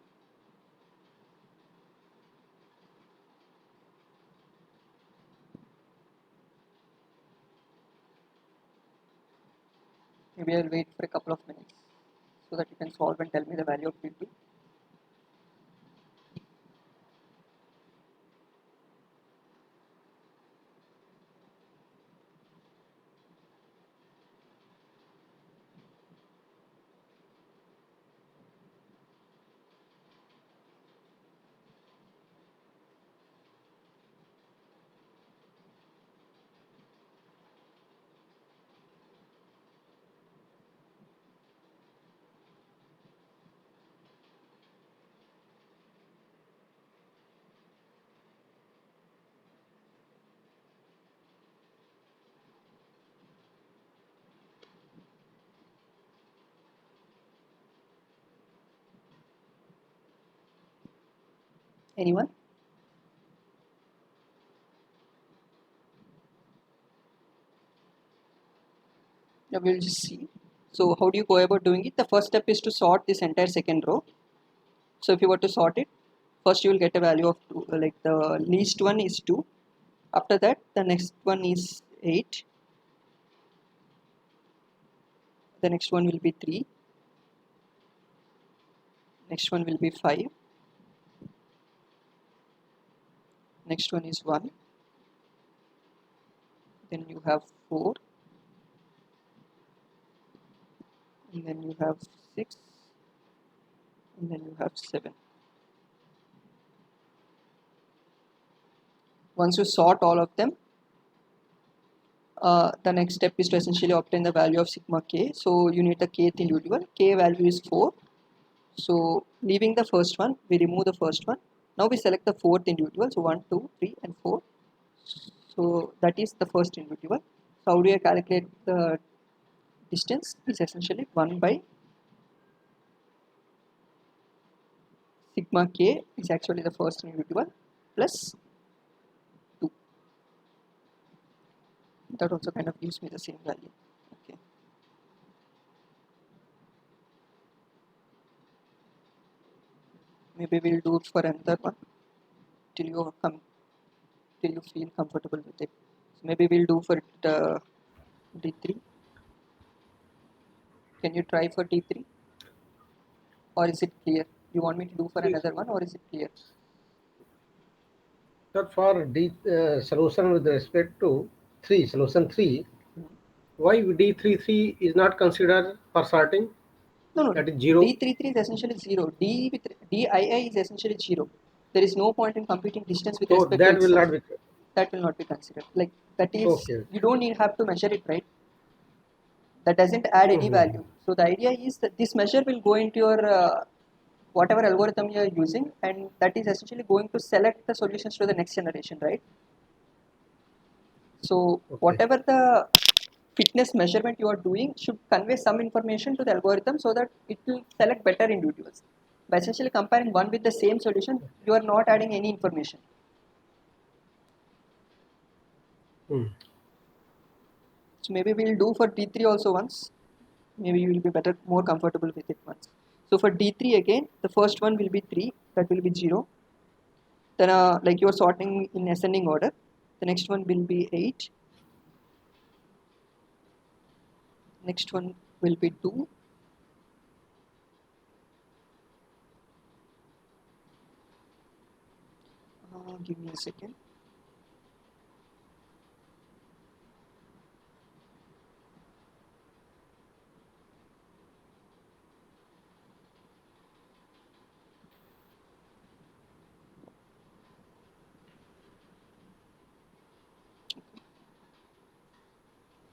Maybe I'll wait for a couple of minutes so that you can solve and tell me the value of D2. Anyone? Now we'll just see. So how do you go about doing it? The first step is to sort this entire second row. So if you were to sort it, first you will get a value of 2, like the least one is 2. After that, the next one is 8. The next one will be 3. Next one will be 5. Next one is 1. then you have 4, and then you have 6, and then you have 7. Once you sort all of them, the next step is to essentially obtain the value of sigma k. So you need the kth individual. K value is 4. So leaving the first one, we remove the first one. Now we select the fourth individual. So 1, 2, 3, and 4. So that is the first individual. So how do you calculate the distance? Is essentially 1 by sigma k is actually the first individual plus 2. That also kind of gives me the same value. Okay. Maybe we'll do it for another one till you come till you feel comfortable with it. So maybe we'll do for D3. Can you try for D3, or is it clear? You want me to do for Please, another one, or is it clear? sir, for solution with respect to 3, solution 3, Mhm. why D33 is not considered for sorting? No, no. That is 0. D33 is essentially 0. D with DII is essentially 0. There is no point in computing distance with So respect to that will itself. not be. That will not be considered. Like that is, Okay. you don't need have to measure it, right? That doesn't add any Mm-hmm. value. So the idea is that this measure will go into your whatever algorithm you are using, and that is essentially going to select the solutions to the next generation, right? So Okay. whatever the fitness measurement you are doing should convey some information to the algorithm so that it will select better individuals. By essentially comparing one with the same solution, you are not adding any information. Mm. So maybe we'll do for D3 also once. Maybe you will be better, more comfortable with it once. So for D3 again, the first one will be 3, that will be 0. Then like you are sorting in ascending order. The next one will be 8. Next one will be 2. Give me a second.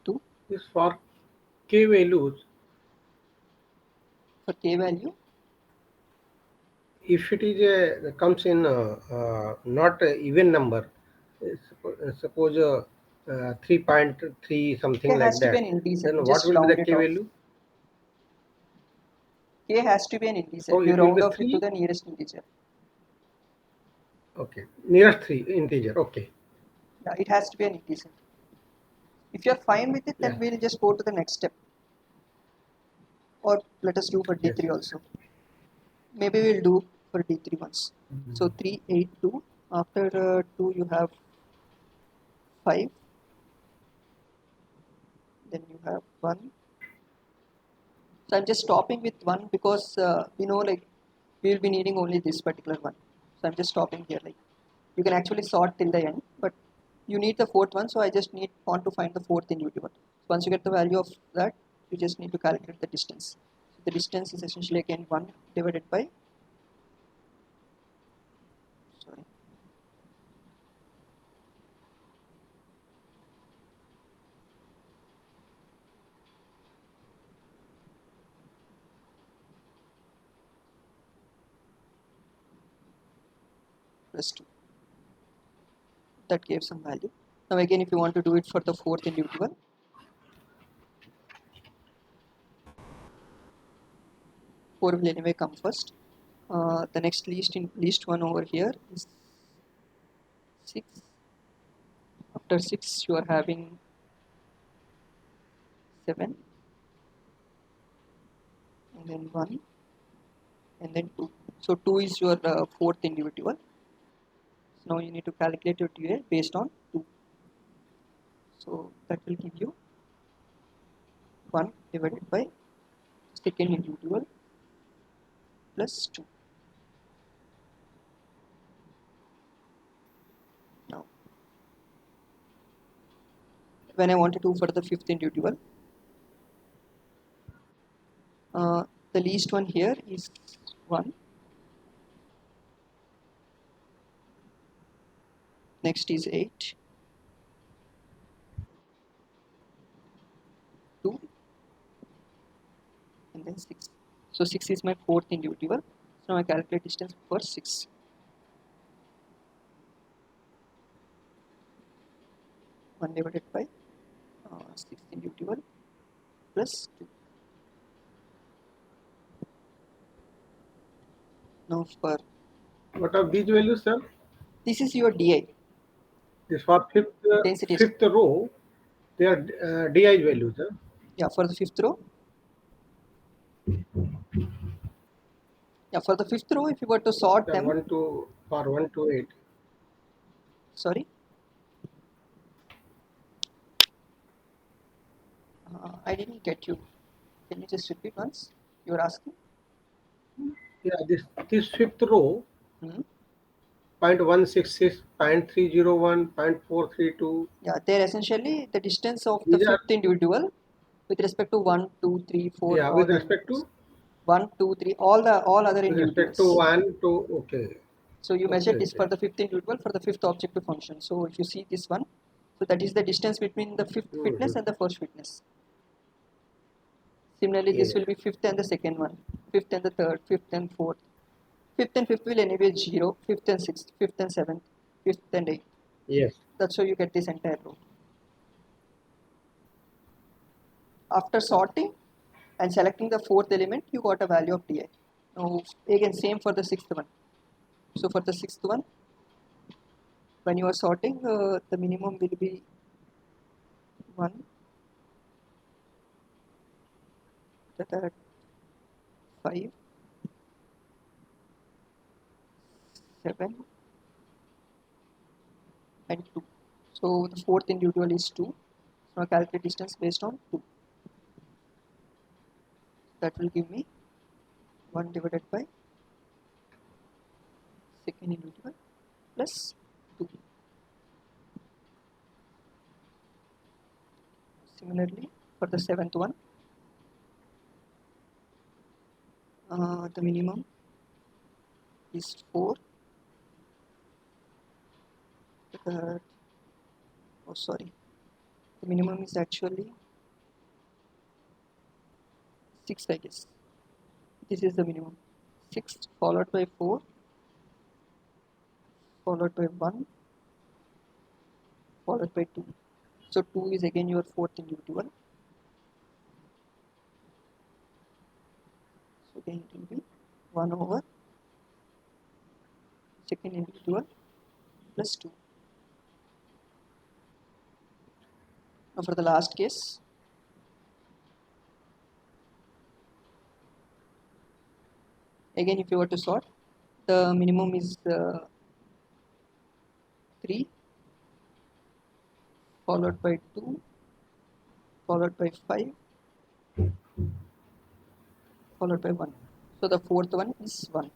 2. This for k values, For k value, if it is a comes in not a even number, suppose 3.3 k something has like to be an that, integer. then You what just will be the round it k off. value? K has to be an integer. So You it will round be off it to 3. the nearest integer. Okay, nearest 3 integer. Okay, Yeah, it has to be an integer. If you're fine with it, yeah, then we'll just go to the next step. Or let us do for yes. D3 also. Maybe we'll do for D3 once. So 3, 8, 2. After 2, you have 5. Then you have 1. So I'm just stopping with 1 because like we will be needing only this particular one. So I'm just stopping here. Like you can actually sort till the end, but you need the fourth one. So I just want to find the fourth individual. So once you get the value of that, you just need to calculate the distance. So the distance is essentially again 1 divided by, sorry, plus 2. That gave some value. Now again, if you want to do it for the fourth individual, 4 will anyway come first. The next least one over here is 6. After 6, you are having 7, and then 1, and then 2. So 2 is your fourth individual. So now you need to calculate your DA based on 2. So that will give you 1 divided by second individual plus 2. Now when I want to do for the fifth individual. The least one here is 1. Next is 8, 2, and then 6. So 6 is my fourth individual. So now I calculate distance for 6. 1 divided by 6 individual plus 2. Now for What are these values, sir? this is your DI, This for density. fifth row, they are DI values. Huh? Yeah, for the fifth row. Yeah, for the fifth row, if you were to sort Yeah, them, 1 to 8. sorry, I didn't get you. Can you just repeat once? You were asking. Yeah, this fifth row, Hmm. 0.166, 0.301, 0.432. Yeah, they're essentially the distance of the These are, fifth individual with respect to 1, 2, 3, 4, yeah, all with the respect individuals. to 1, 2, 3, all other with respect to individuals. 1 to, okay. So you measure Okay, this okay. for the fifth individual for the fifth objective function. So if you see this one, so that is the distance between the fifth Mm-hmm. fitness and the first fitness. Similarly, this Yeah. will be fifth and the second one, fifth and the third, fifth and fourth. Fifth and fifth will anyway 0, fifth and sixth, fifth and seventh, fifth and eighth. Yes. That's how you get this entire row. After sorting and selecting the fourth element, you got a value of di. Now again same for the sixth one. So for the sixth one, when you are sorting, the minimum will be 1, the third 5, 7, and 2. So the fourth individual is 2. So I calculate distance based on 2. That will give me 1 divided by second individual plus 2. Similarly, for the seventh one, the minimum is 4. The oh sorry, the minimum is actually 6, I guess. This is the minimum. 6 followed by 4 followed by 1 followed by 2. So 2 is again your fourth individual. So again it will be 1 over second individual plus 2. Now for the last case, again if you were to sort, the minimum is 3 followed by 2 followed by 5 followed by 1. So the fourth one is 1.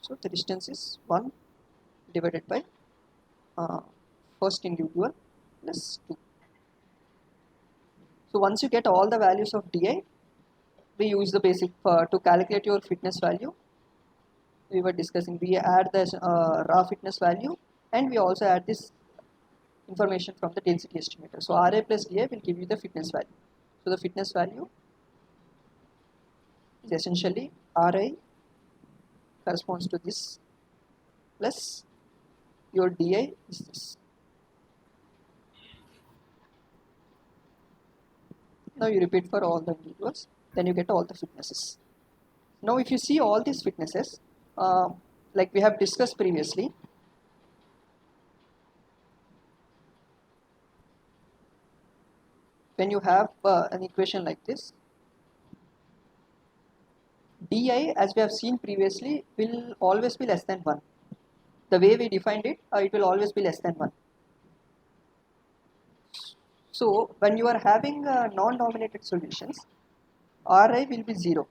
So the distance is 1 divided by uh, first individual plus 2. So once you get all the values of di, we use the basic to calculate your fitness value. We were discussing, we add the raw fitness value and we also add this information from the density estimator. So Ra plus di will give you the fitness value. So the fitness value is essentially Ri corresponds to this plus your di is this. Now you repeat for all the individuals, then you get all the fitnesses. Now if you see all these fitnesses, like we have discussed previously, when you have an equation like this, di, as we have seen previously, will always be less than 1. The way we defined it, it will always be less than 1. So when you are having non-dominated solutions, Ri will be 0.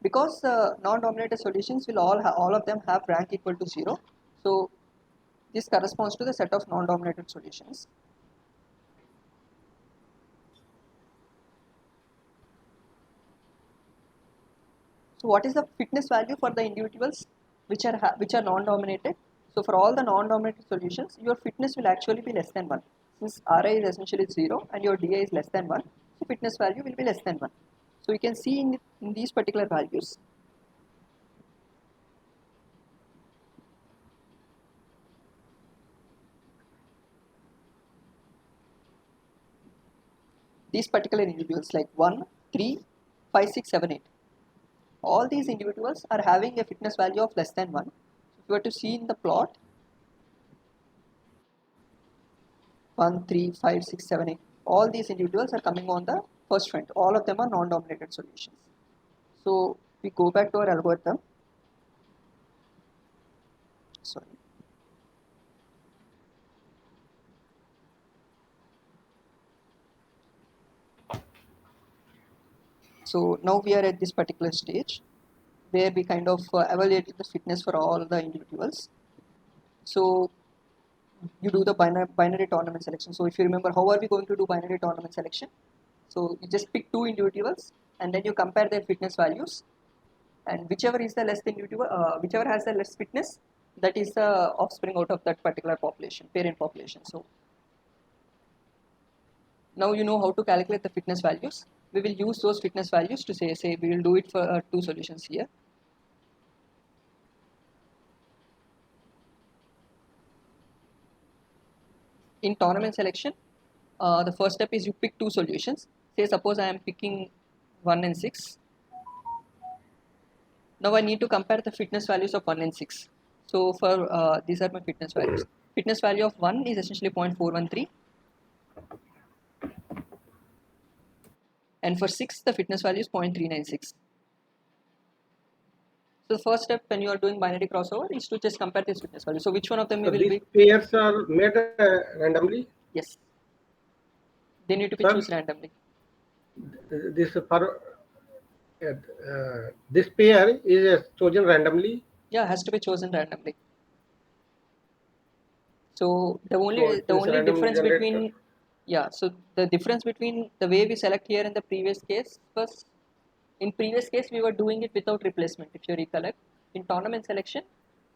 Because non-dominated solutions will all of them have rank equal to 0. So this corresponds to the set of non-dominated solutions. So what is the fitness value for the individuals which are non-dominated? So for all the non-dominated solutions, your fitness will actually be less than 1. Since Ri is essentially 0 and your Di is less than 1, so fitness value will be less than 1. So you can see in these particular values. These particular individuals like 1, 3, 5, 6, 7, 8. All these individuals are having a fitness value of less than 1. So if you were to see in the plot, 1, 3, 5, 6, 7, 8, all these individuals are coming on the first front. All of them are non-dominated solutions. So we go back to our algorithm. Sorry. So now we are at this particular stage where we kind of evaluate the fitness for all the individuals. So you do the binary tournament selection. So if you remember, how are we going to do binary tournament selection? So you just pick two individuals and then you compare their fitness values, and whichever is the less individual, whichever has the less fitness, that is the offspring out of that particular population, parent population. So now you know how to calculate the fitness values. We will use those fitness values to say we will do it for two solutions here. In tournament selection, the first step is you pick two solutions. Say suppose I am picking 1 and 6. Now I need to compare the fitness values of 1 and 6. So for these are my fitness values. Fitness value of 1 is essentially 0.413, and for 6 the fitness value is 0.396. So the first step when you are doing binary crossover is to just compare these fitness values. So which one of them So will these be? pairs are made randomly. Yes, they need to be Sir, chosen randomly. this this pair is chosen randomly. Yeah, has to be chosen randomly. So So the this only random difference generate. between, yeah, so the difference between the way we select here and the previous case was, in previous case we were doing it without replacement. If you recollect, in tournament selection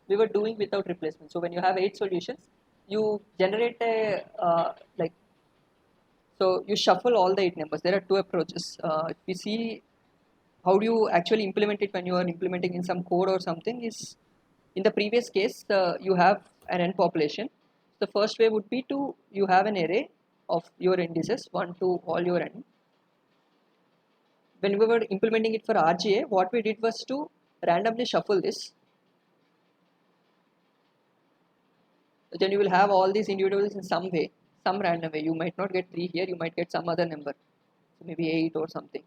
we were doing without replacement. So when you have 8 solutions, you generate a like, so you shuffle all the 8 numbers. There are two approaches. If you see how do you actually implement it when you are implementing in some code or something is, in the previous case you have an n population. The first way would be to, you have an array of your indices 1 to all your n. When we were implementing it for RGA, what we did was to randomly shuffle this. Then you will have all these individuals in some way, some random way. You might not get 3 here, you might get some other number, so maybe 8 or something.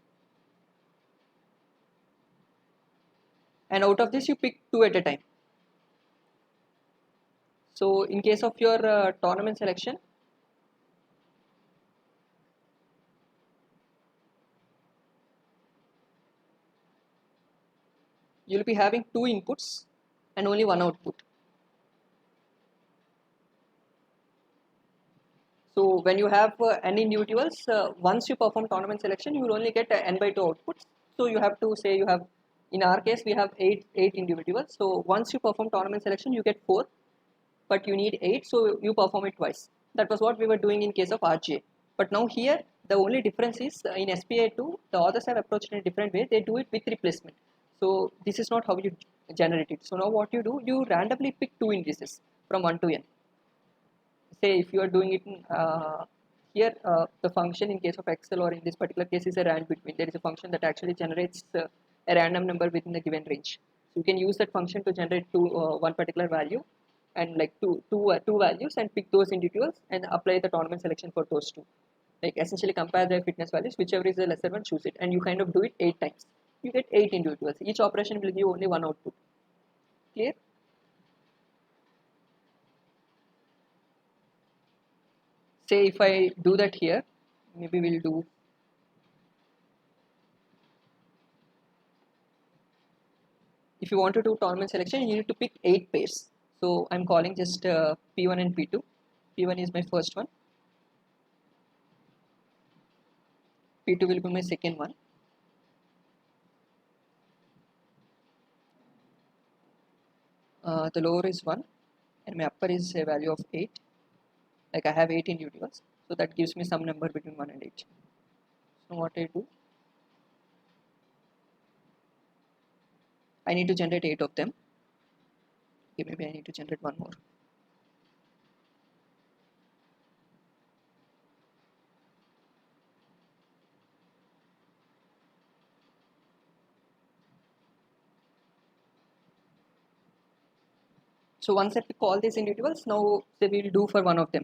And out of this you pick 2 at a time. So in case of your tournament selection, you'll be having 2 inputs and only 1 output. So when you have n individuals, once you perform tournament selection, you will only get n by 2 outputs. So you have to say you have, in our case, we have 8 individuals. So once you perform tournament selection, you get 4, but you need 8, so you perform it twice. That was what we were doing in case of RGA. But now here, the only difference is in SPI2, the authors have approached in a different way. They do it with replacement. So this is not how you generate it. So now what you do, you randomly pick 2 indices from 1 to n. Say if you are doing it in, here the function in case of Excel or in this particular case is a rand between. There is a function that actually generates a random number within a given range. So you can use that function to generate one particular value and like two values and pick those individuals and apply the tournament selection for those two. Like essentially compare their fitness values, whichever is the lesser one, choose it, and you kind of do it 8 times. You get 8 individuals. Each operation will give only one output. Clear? Say if I do that here, maybe we'll do, if you want to do tournament selection, you need to pick 8 pairs. So I'm calling just P1 and P2. P1 is my first one. P2 will be my second one. The lower is 1 and my upper is a value of 8. Like I have 8 individuals. So that gives me some number between 1 and 8. So what I do, I need to generate 8 of them. Okay, maybe I need to generate one more. So once I pick all these individuals, now say we will do for one of them.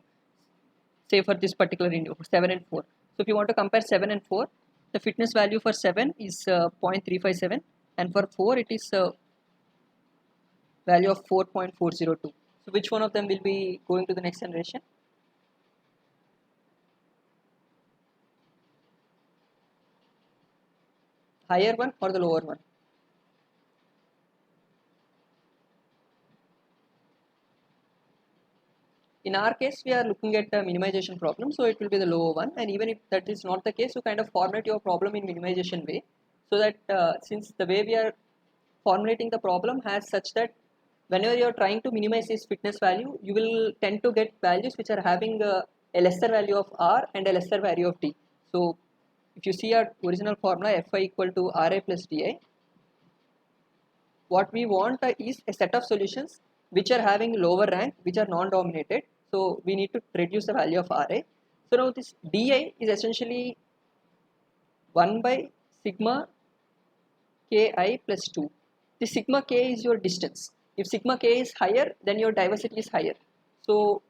Say for this particular individual, 7 and 4. So if you want to compare 7 and 4, the fitness value for 7 is 0.357 and for 4 it is value of 4.402. So which one of them will be going to the next generation? Higher one or the lower one? In our case, we are looking at a minimization problem, so it will be the lower one. And even if that is not the case, you kind of formulate your problem in minimization way, so that since the way we are formulating the problem has such that whenever you are trying to minimize this fitness value, you will tend to get values which are having a lesser value of R and a lesser value of D. So if you see our original formula Fi equal to Ra plus Di, what we want is a set of solutions which are having lower rank, which are non-dominated. So we need to reduce the value of Ra. So now this Di is essentially 1 by sigma Ki plus 2. The sigma K is your distance. If sigma K is higher, then your diversity is higher. So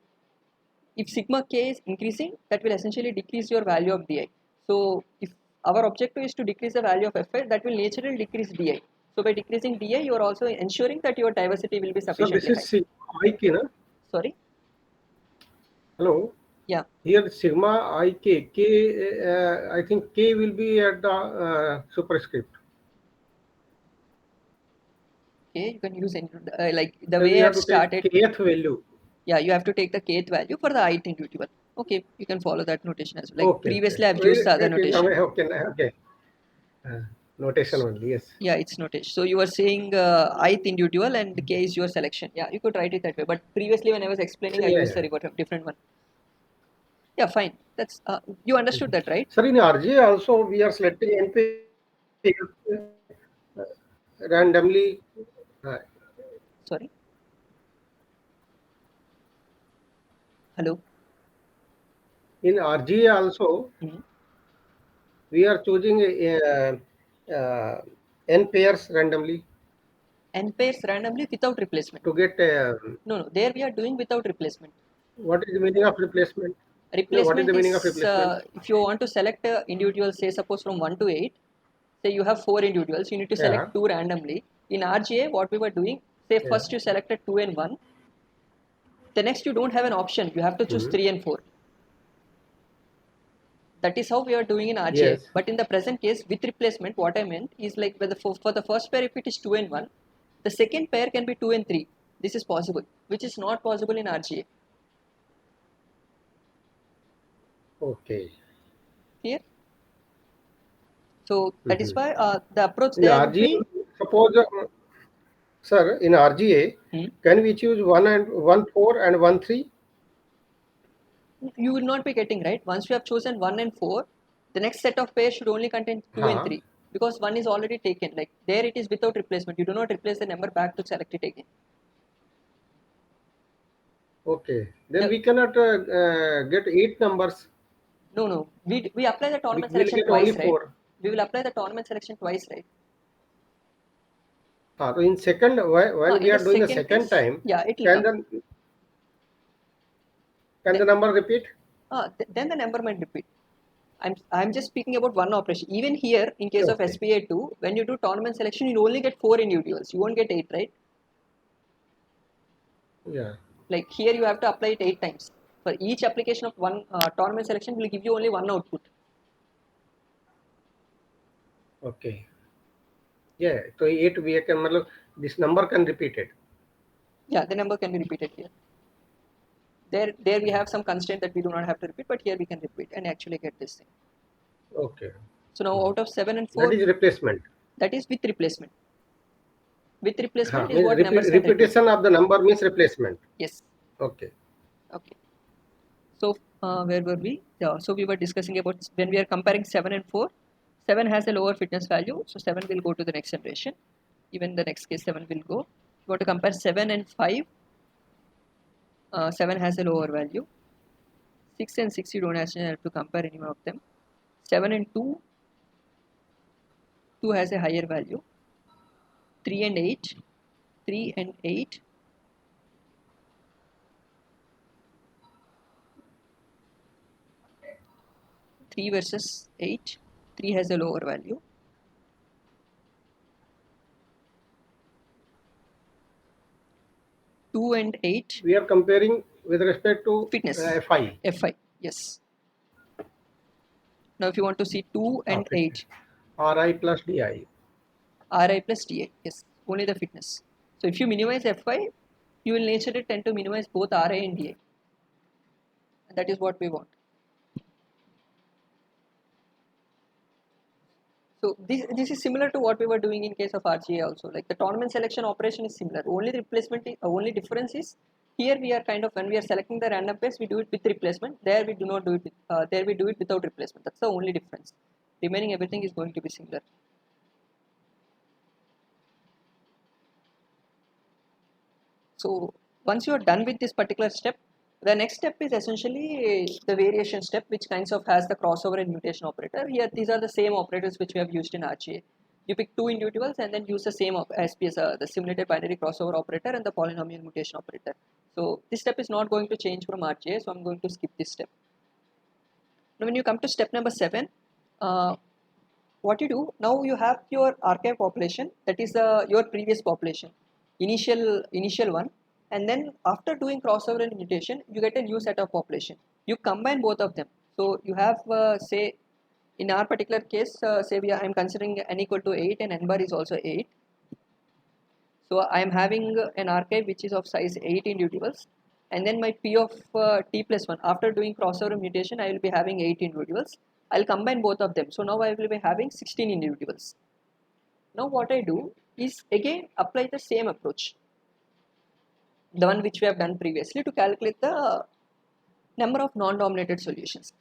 if sigma K is increasing, that will essentially decrease your value of Di. So if our objective is to decrease the value of Fi, that will naturally decrease Di. So by decreasing Di, you are also ensuring that your diversity will be So this sufficiently high. is sigma ik, na? Sorry? Hello. Yeah. Here sigma ik, I think K will be at the superscript. Okay, you can use any, like the And way we I have have to take started. kth value. Yeah, you have to take the kth value for the ith individual. Okay, you can follow that notation as well. Like Okay, previously, I've okay. used the other notation. Okay. Notation only, yes. Yeah, it's notation. So you are saying ith individual and k is your selection. Yeah, you could write it that way. But previously, when I was explaining, I Yeah, used yeah. a different one. Yeah, fine. That's you understood that, right? Sir, in RGA also we are selecting NP randomly. Uh, Sorry. Hello. in RGA also Hmm. we are choosing n pairs randomly N pairs randomly without replacement. to get. No, no. There we are doing without replacement. What is the meaning of replacement? Yeah, what is Replacement the is meaning of replacement? if you want to select individuals, say suppose from 1 to 8, say you have 4 individuals, you need to Yeah, select 2 randomly. In RGA, what we were doing, say yeah. first you selected 2 and 1, the next you don't have an option, you have to choose Mhm. 3 and 4. That is how we are doing in RGA. Yes. But in the present case, with replacement, what I meant is like for the first pair, if it is 2 and 1, the second pair can be 2 and 3. This is possible, which is not possible in RGA. Okay. Here, so that is Mhm. why the approach In there would RGA, be. suppose, sir, in RGA, Hmm, can we choose 1 4 and 1 3? you will not be getting right. Once you have chosen 1 and 4, the next set of pairs should only contain 2 and Huh. 3 because 1 is already taken. Like there it is without replacement. You do not replace the number back to select it again. Okay. Then The, we cannot get 8 numbers. no, we apply the We tournament will selection get only twice, right? 4. We will apply the tournament selection twice, right? So in second, when we In the are doing the second second case, time, yeah, it will can come. the can The, the number repeat? then the number might repeat. I'm just speaking about one operation. Even here, in case of Okay. SPA2, when you do tournament selection, you only get 4 individuals. You won't get 8, right? Yeah. Like here, you have to apply it 8 times. For each application of one tournament selection, will give you only one output. Okay. Yeah. So 8 we can, मतलब This number can repeat it. Yeah, the number can be repeated here. There we have some constraint that we do not have to repeat, but here we can repeat and actually get this thing. Okay. So now out of 7 and That 4, is replacement. that is with replacement. With replacement is Means what numbers can repeat. repetition of the number means replacement. Yes. Okay. Okay. So where were we? Yeah, so we were discussing about when we are comparing 7 and 4. 7 has a lower fitness value, so 7 will go to the next generation. Even the next case 7 will go. If you want to compare 7 and 5, 7 has a lower value. 6 and 6 you don't actually have to compare any one of them. 7 and 2, 2 has a higher value. 3 and 8, 3 and 8. 3 versus 8, 3 has a lower value. 2 and 8. We are comparing with respect to Fitness. Fi. Fi, yes. Now if you want to see 2 and 8. Ri plus Di. Ri plus Ti, yes, only the fitness. So if you minimize Fi, you will naturally tend to minimize both Ri and Di. And that is what we want. So this is similar to what we were doing in case of RGA also. Like the tournament selection operation is similar. Only the replacement, only difference is here we are kind of when we are selecting the random pace, we do it with replacement. There we do not do it. There we do it without replacement. That's the only difference. Remaining everything is going to be similar. So once you are done with this particular step, the next step is essentially the variation step, which kinds of has the crossover and mutation operator. Here, these are the same operators which we have used in RGA. You pick two individuals and then use the same SPS, the simulated binary crossover operator and the polynomial mutation operator. So this step is not going to change from RGA, so I'm going to skip this step. Now when you come to step number 7, what you do, now you have your archive population, that is your previous population, initial one, and then after doing crossover and mutation, you get a new set of population. You combine both of them. So you have say in our particular case, say I am considering n equal to 8 and n bar is also 8. So I am having an archive which is of size 8 individuals, and then my P of t plus 1, after doing crossover mutation, I will be having 8 individuals. I'll combine both of them. So now I will be having 16 individuals. Now what I do is again apply the same approach, the one which we have done previously, to calculate the number of non-dominated solutions.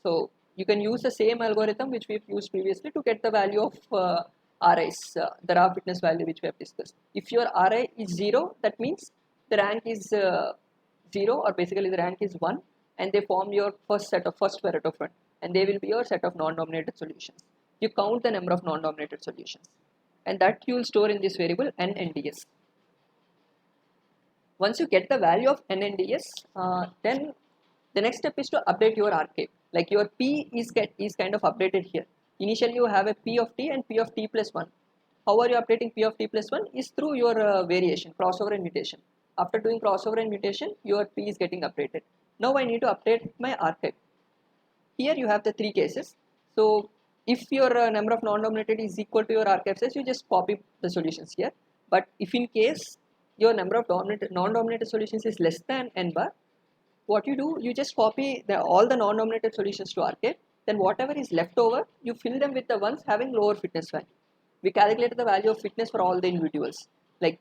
So you can use the same algorithm which we've used previously to get the value of RIs, the raw fitness value which we have discussed. If your RI is 0, that means the rank is 0, or basically the rank is 1, and they form your first Pareto front, and they will be your set of non-dominated solutions. You count the number of non-dominated solutions, and that you will store in this variable n and ds. Once you get the value of n and ds, then the next step is to update your archive. Like your p is kind of updated here. Initially you have a p of t and p of t plus 1. How are you updating p of t plus 1? Is through your variation, crossover and mutation. After doing crossover and mutation, your p is getting updated. Now I need to update my archive. Here you have the three cases. So if your number of non-dominated is equal to your archive size, you just copy the solutions here. But if in case your number of non-dominated solutions is less than n bar, what you do, you just copy all the non-dominated solutions to archive. Then whatever is left over, you fill them with the ones having lower fitness value. We calculated the value of fitness for all the individuals. Like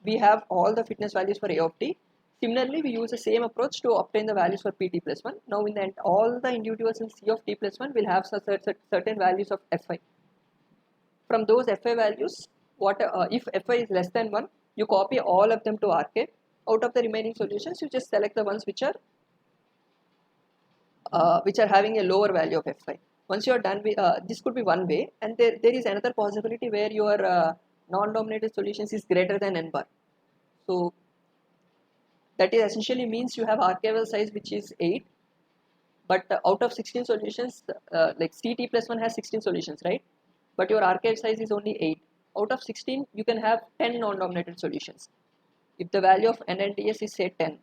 we have all the fitness values for A of t. Similarly, we use the same approach to obtain the values for pt plus 1. Now in the end, all the individuals in C of t plus 1 will have certain values of fi. From those fi values, if fi is less than 1, you copy all of them to archive. Out of the remaining solutions, you just select the ones which are having a lower value of fi. Once you are done with this, could be one way, and there is another possibility where your non-dominated solutions is greater than n bar. So that is essentially means you have archival size which is 8, but out of 16 solutions, like ct plus 1 has 16 solutions, right? But your archive size is only 8. Out of 16, you can have 10 non-dominated solutions. If the value of n and ds is say 10,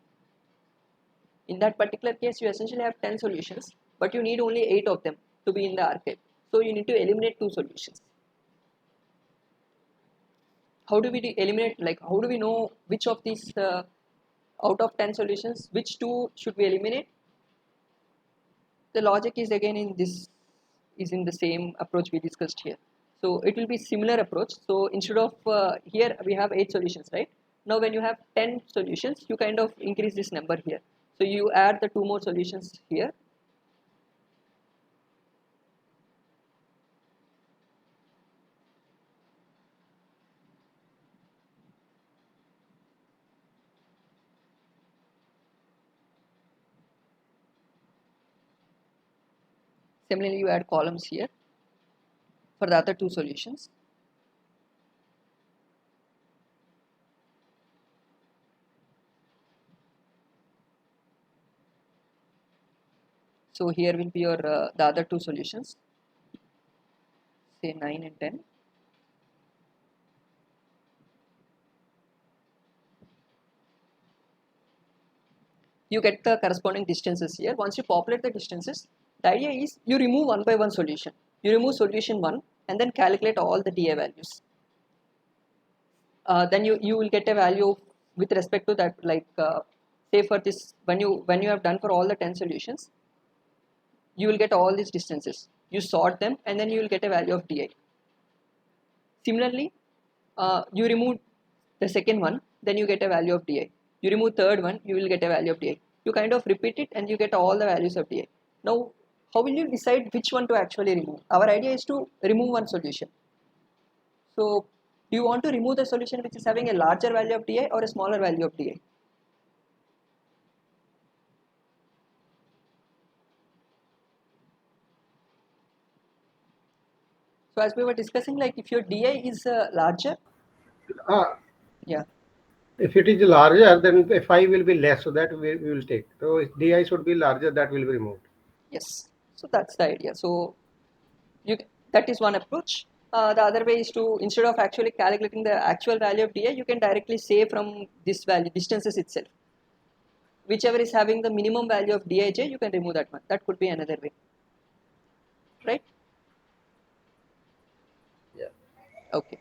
in that particular case you essentially have 10 solutions, but you need only 8 of them to be in the archive. So you need to eliminate 2 solutions. how do we eliminate, like how do we know which of these out of 10 solutions which two should we eliminate? The logic is again in this, is in the same approach we discussed here. So it will be similar approach. So instead of here we have 8 solutions, right? Now when you have 10 solutions, you kind of increase this number here. So you add the 2 more solutions here. Similarly, you add columns here for the other 2 solutions. So here will be your the other 2 solutions, say 9 and 10. You get the corresponding distances here. Once you populate the distances, the idea is you remove one by one solution. You remove solution 1 and then calculate all the dA values. Then you will get a value with respect to that, like say for this, when you have done for all the 10 solutions, you will get all these distances. You sort them and then you will get a value of dA. Similarly, you remove the second one, then you get a value of dA. You remove third one, you will get a value of dA. You kind of repeat it and you get all the values of dA. Now, how will you decide which one to actually remove? Our idea is to remove one solution. So, do you want to remove the solution which is having a larger value of dA or a smaller value of dA? So, as we were discussing, like if your dA is larger, Ah, yeah, if it is larger, then the 5 will be less, so that we will take. So if DI should be larger, that will be removed. yes. So that's the idea. So you, that is one approach. The other way is to, instead of actually calculating the actual value of dA, you can directly say from this value distances itself, whichever is having the minimum value of dij, you can remove that one. That could be another way, right? Yeah. Okay.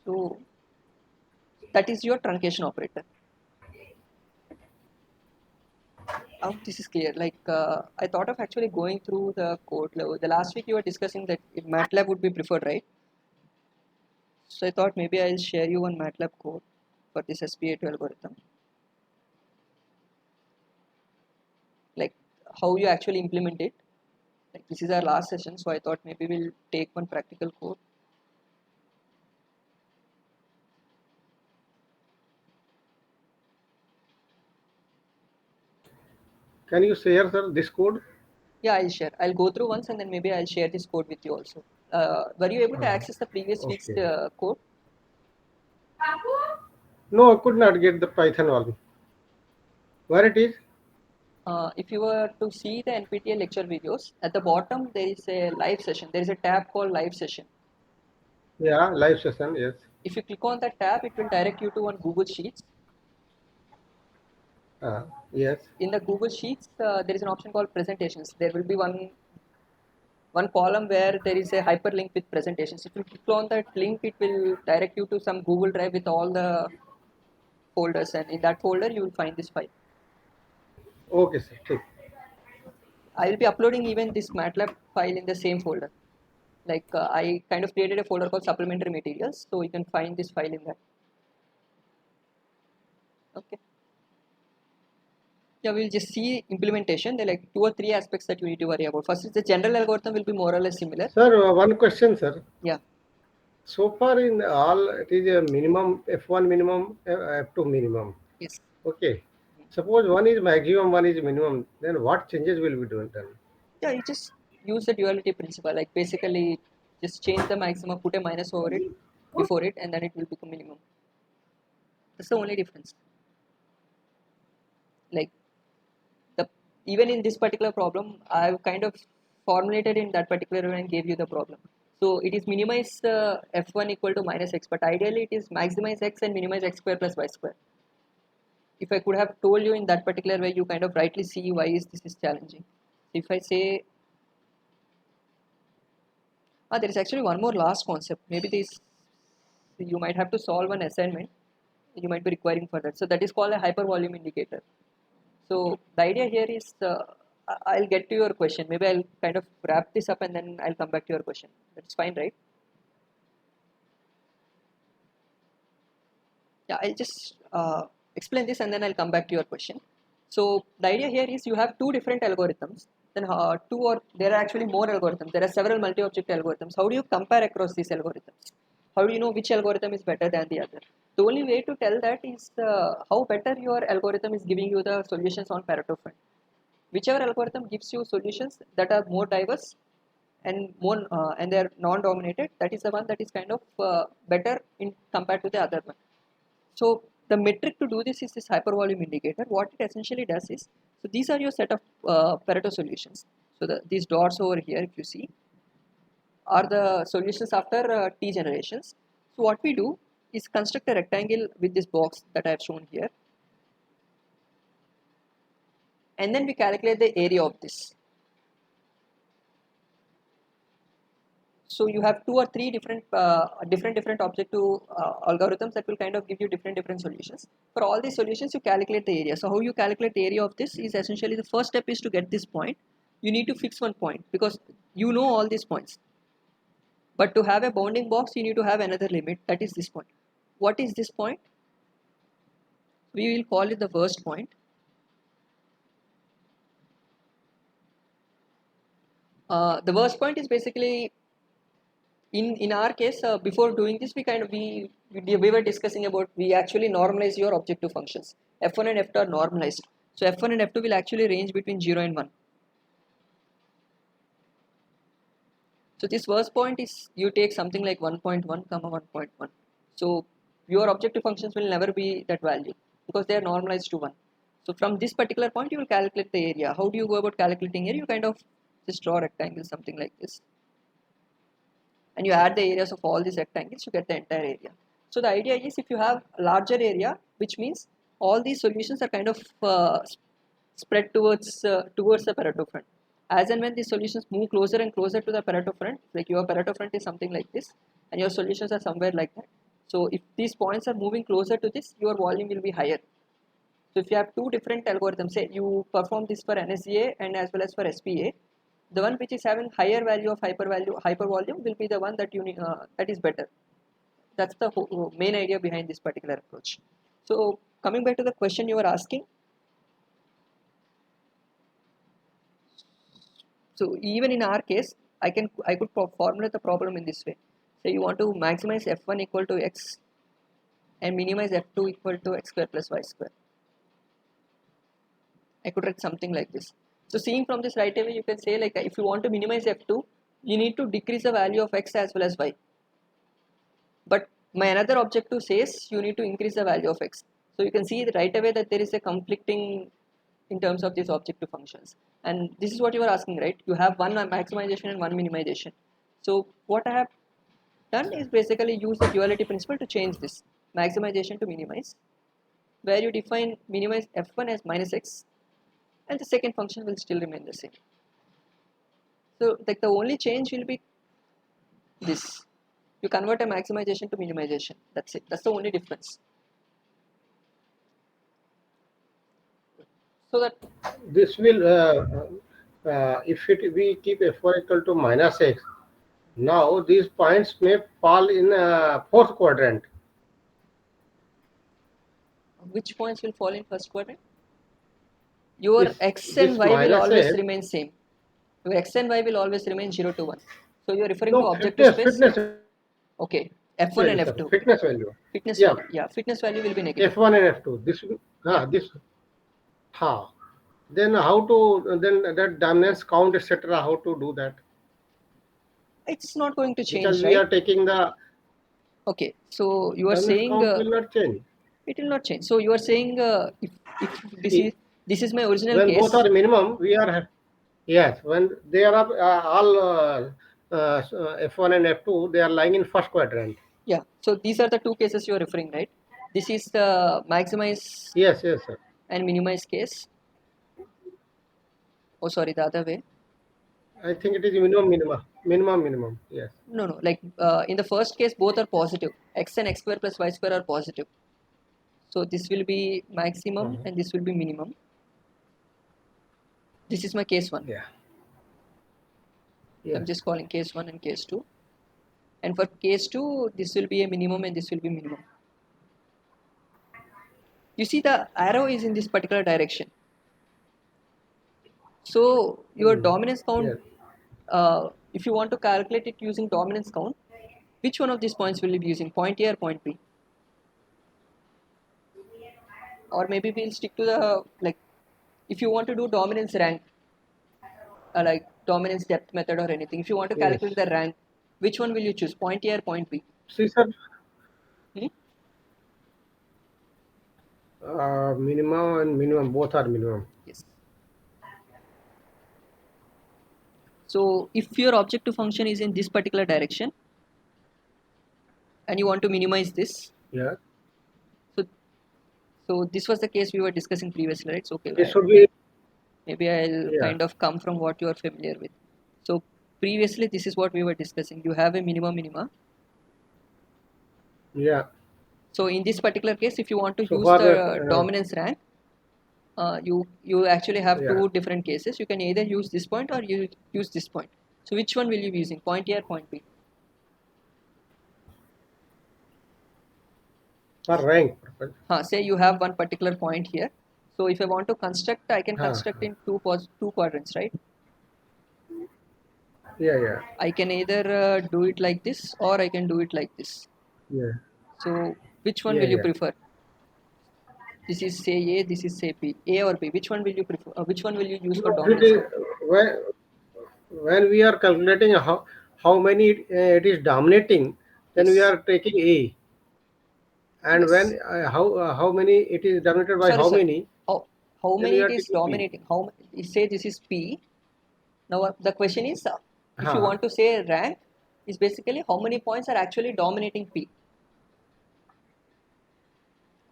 So that is your truncation operator. Now this is clear. Like I thought of actually going through the code level. The last week you were discussing that if MATLAB would be preferred, right? So I thought maybe I'll share you one MATLAB code for this SP82 algorithm, like how you actually implement it. Like this is our last session, so I thought maybe we'll take one practical code. Can you share, sir, this code? Yeah, I'll share. I'll go through once and then maybe I'll share this code with you also. Were you able to access the previous week's Okay. code? No, I could not get the Python one. Where it is? If you were to see the NPTEL lecture videos, at the bottom there is a live session. There is a tab called live session. Yeah, live session. Yes. If you click on that tab, it will direct you to one Google Sheets. Yes. In the Google Sheets, there is an option called presentations. There will be one column where there is a hyperlink with presentations. If you click on that link, it will direct you to some Google Drive with all the folders, and in that folder you will find this file. Okay, sir. Take. I will be uploading even this MATLAB file in the same folder. Like I kind of created a folder called supplementary materials, so you can find this file in that. Okay. Yeah, we'll just see implementation. There are like 2 or 3 aspects that you need to worry about. First is the general algorithm will be more or less similar. Sir, one question, sir. Yeah. So far in all, it is a minimum F1 minimum, F2 minimum. Yes. Okay. Suppose one is maximum, one is minimum. Then what changes will be done then? Yeah, you just use the duality principle. Like basically, just change the maximum, put a minus over it, before it, and then it will become minimum. That's the only difference. Like the, even in this particular problem, I've kind of formulated in that particular way and gave you the problem. So it is minimize f1 equal to minus x, but ideally it is maximize x and minimize x square plus y square. If I could have told you in that particular way, you kind of rightly see why is this is challenging. If I say There is actually one more last concept. Maybe this you might have to solve an assignment. You might be requiring for that. So that is called a hypervolume indicator. So the idea here is, I'll get to your question. Maybe I'll kind of wrap this up and then I'll come back to your question. That's fine, right? Yeah, I'll just explain this and then I'll come back to your question. So the idea here is you have two different algorithms. Then there are actually more algorithms. There are several multi-object algorithms. How do you compare across these algorithms? How do you know which algorithm is better than the other? The only way to tell that is how better your algorithm is giving you the solutions on Pareto front. Whichever algorithm gives you solutions that are more diverse and more and they are non-dominated, that is the one that is kind of better in compared to the other one. So the metric to do this is this hypervolume indicator. What it essentially does is, so these are your set of Pareto solutions. So these dots over here, if you see, are the solutions after t generations. So what we do is construct a rectangle with this box that I have shown here, and then we calculate the area of this. So you have two or three different objective algorithms that will kind of give you different solutions. For all these solutions, you calculate the area. So how you calculate the area of this is essentially, the first step is to get this point. You need to fix one point because you know all these points. But to have a bounding box, you need to have another limit, that is this point. What is this point? We will call it the worst point. The worst point is basically, in our case, before doing this, we were discussing about, we actually normalize your objective functions. F1 and F2 are normalized. So F1 and F2 will actually range between 0 and 1. So this worst point is, you take something like 1.1 comma 1.1. So your objective functions will never be that value because they are normalized to 1. So from this particular point, you will calculate the area. How do you go about calculating area? You kind of just draw a rectangle, something like this, and you add the areas of all these rectangles, you get the entire area. So the idea is, if you have a larger area, which means all these solutions are kind of spread towards the Pareto front. As and when these solutions move closer and closer to the Pareto front, like your Pareto front is something like this, and your solutions are somewhere like that. So if these points are moving closer to this, your volume will be higher. So if you have two different algorithms, say you perform this for NSGA and as well as for SPA, the one which is having higher value of hypervolume will be the one that you need, that is better. That's the main idea behind this particular approach. So coming back to the question you were asking, so even in our case, I could formulate the problem in this way. Say you want to maximize f1 equal to x and minimize f2 equal to x square plus y square. I could write something like this. So seeing from this right away, you can say, like, if you want to minimize f2, you need to decrease the value of x as well as y. But my another objective says you need to increase the value of x. So you can see right away that there is a conflicting in terms of these objective functions. And this is what you are asking, right? You have one maximization and one minimization. So what I have done is basically use the duality principle to change this maximization to minimize, where you define minimize f1 as minus x, and the second function will still remain the same. So like the only change will be this. You convert a maximization to minimization. That's it. That's the only difference. So that This will, if we keep f1 equal to minus x, now these points may fall in fourth quadrant. which points will fall in first quadrant? Your If x and this y will minus always x, remain same. Your x and y will always remain 0 to 1. So you are referring to no, objective space. fitness Okay, f1 and value, sir, f2. fitness value. Fitness Yeah, value. Yeah, fitness value will be negative. f1 and f2. This, Yeah, this, ha. Then how to, then that dominance count, etc. How to do that? it's not going to Because change, we right? are taking the Okay, so you are dominance saying count will not change. it will not change. So you are saying if See, this is my original when both case. are minimum, we are, yes, when they are all f1 and f2, they are lying in first quadrant. Yeah, so these are the two cases you are referring, right? This is the maximize Yes, yes, sir. and minimize case. Oh, sorry, the other way. I think it is minimum minima. minimum. Yes. No, like in the first case, both are positive. X and x square plus y square are positive. So this will be maximum Uh-huh. and this will be minimum. This is my case 1. Yeah. So I'm Yes. just calling case 1 and case 2. And for case 2, this will be a minimum and this will be minimum. You see the arrow is in this particular direction. So your Mm. dominance count, Yes. if you want to calculate it using dominance count, which one of these points will you be using? Point A or point B? Or maybe we'll stick to the, like, if you want to do dominance rank, like dominance depth method or anything, if you want to calculate Yes. the rank, which one will you choose? Point A or point B? See, sir, Hmm? minimum and minimum both are minimum. Yes. So if your objective function is in this particular direction and you want to minimize this, Yeah. so this was the case we were discussing previously, right? So okay, This should be. maybe I'll Yeah. kind of come from what you are familiar with. So previously, this is what we were discussing. You have a minima. Yeah. So in this particular case, if you want to So use for the the dominance rank, you actually have yeah. two different cases. You can either use this point or you use this point. So which one will you be using? Point A or point B? For rank purpose. Say you have one particular point here. So if I want to construct, I can Huh. construct in two quadrants, right? Yeah. Yeah. I can either do it like this or I can do it like this. Yeah. So which one Yeah. will you Yeah. prefer? This is say A, this is say B. A or B? Which one will you prefer? Which one will you use for No, dominance count? when when we are calculating how many it is dominating, then we Yes. are taking A. And Yes. when how many it is dominated by Sorry, how sir. many, How then we many it are is taking B. dominating? How you say this is P? Now the question is, if you Huh. want to say rank, is basically how many points are actually dominating P,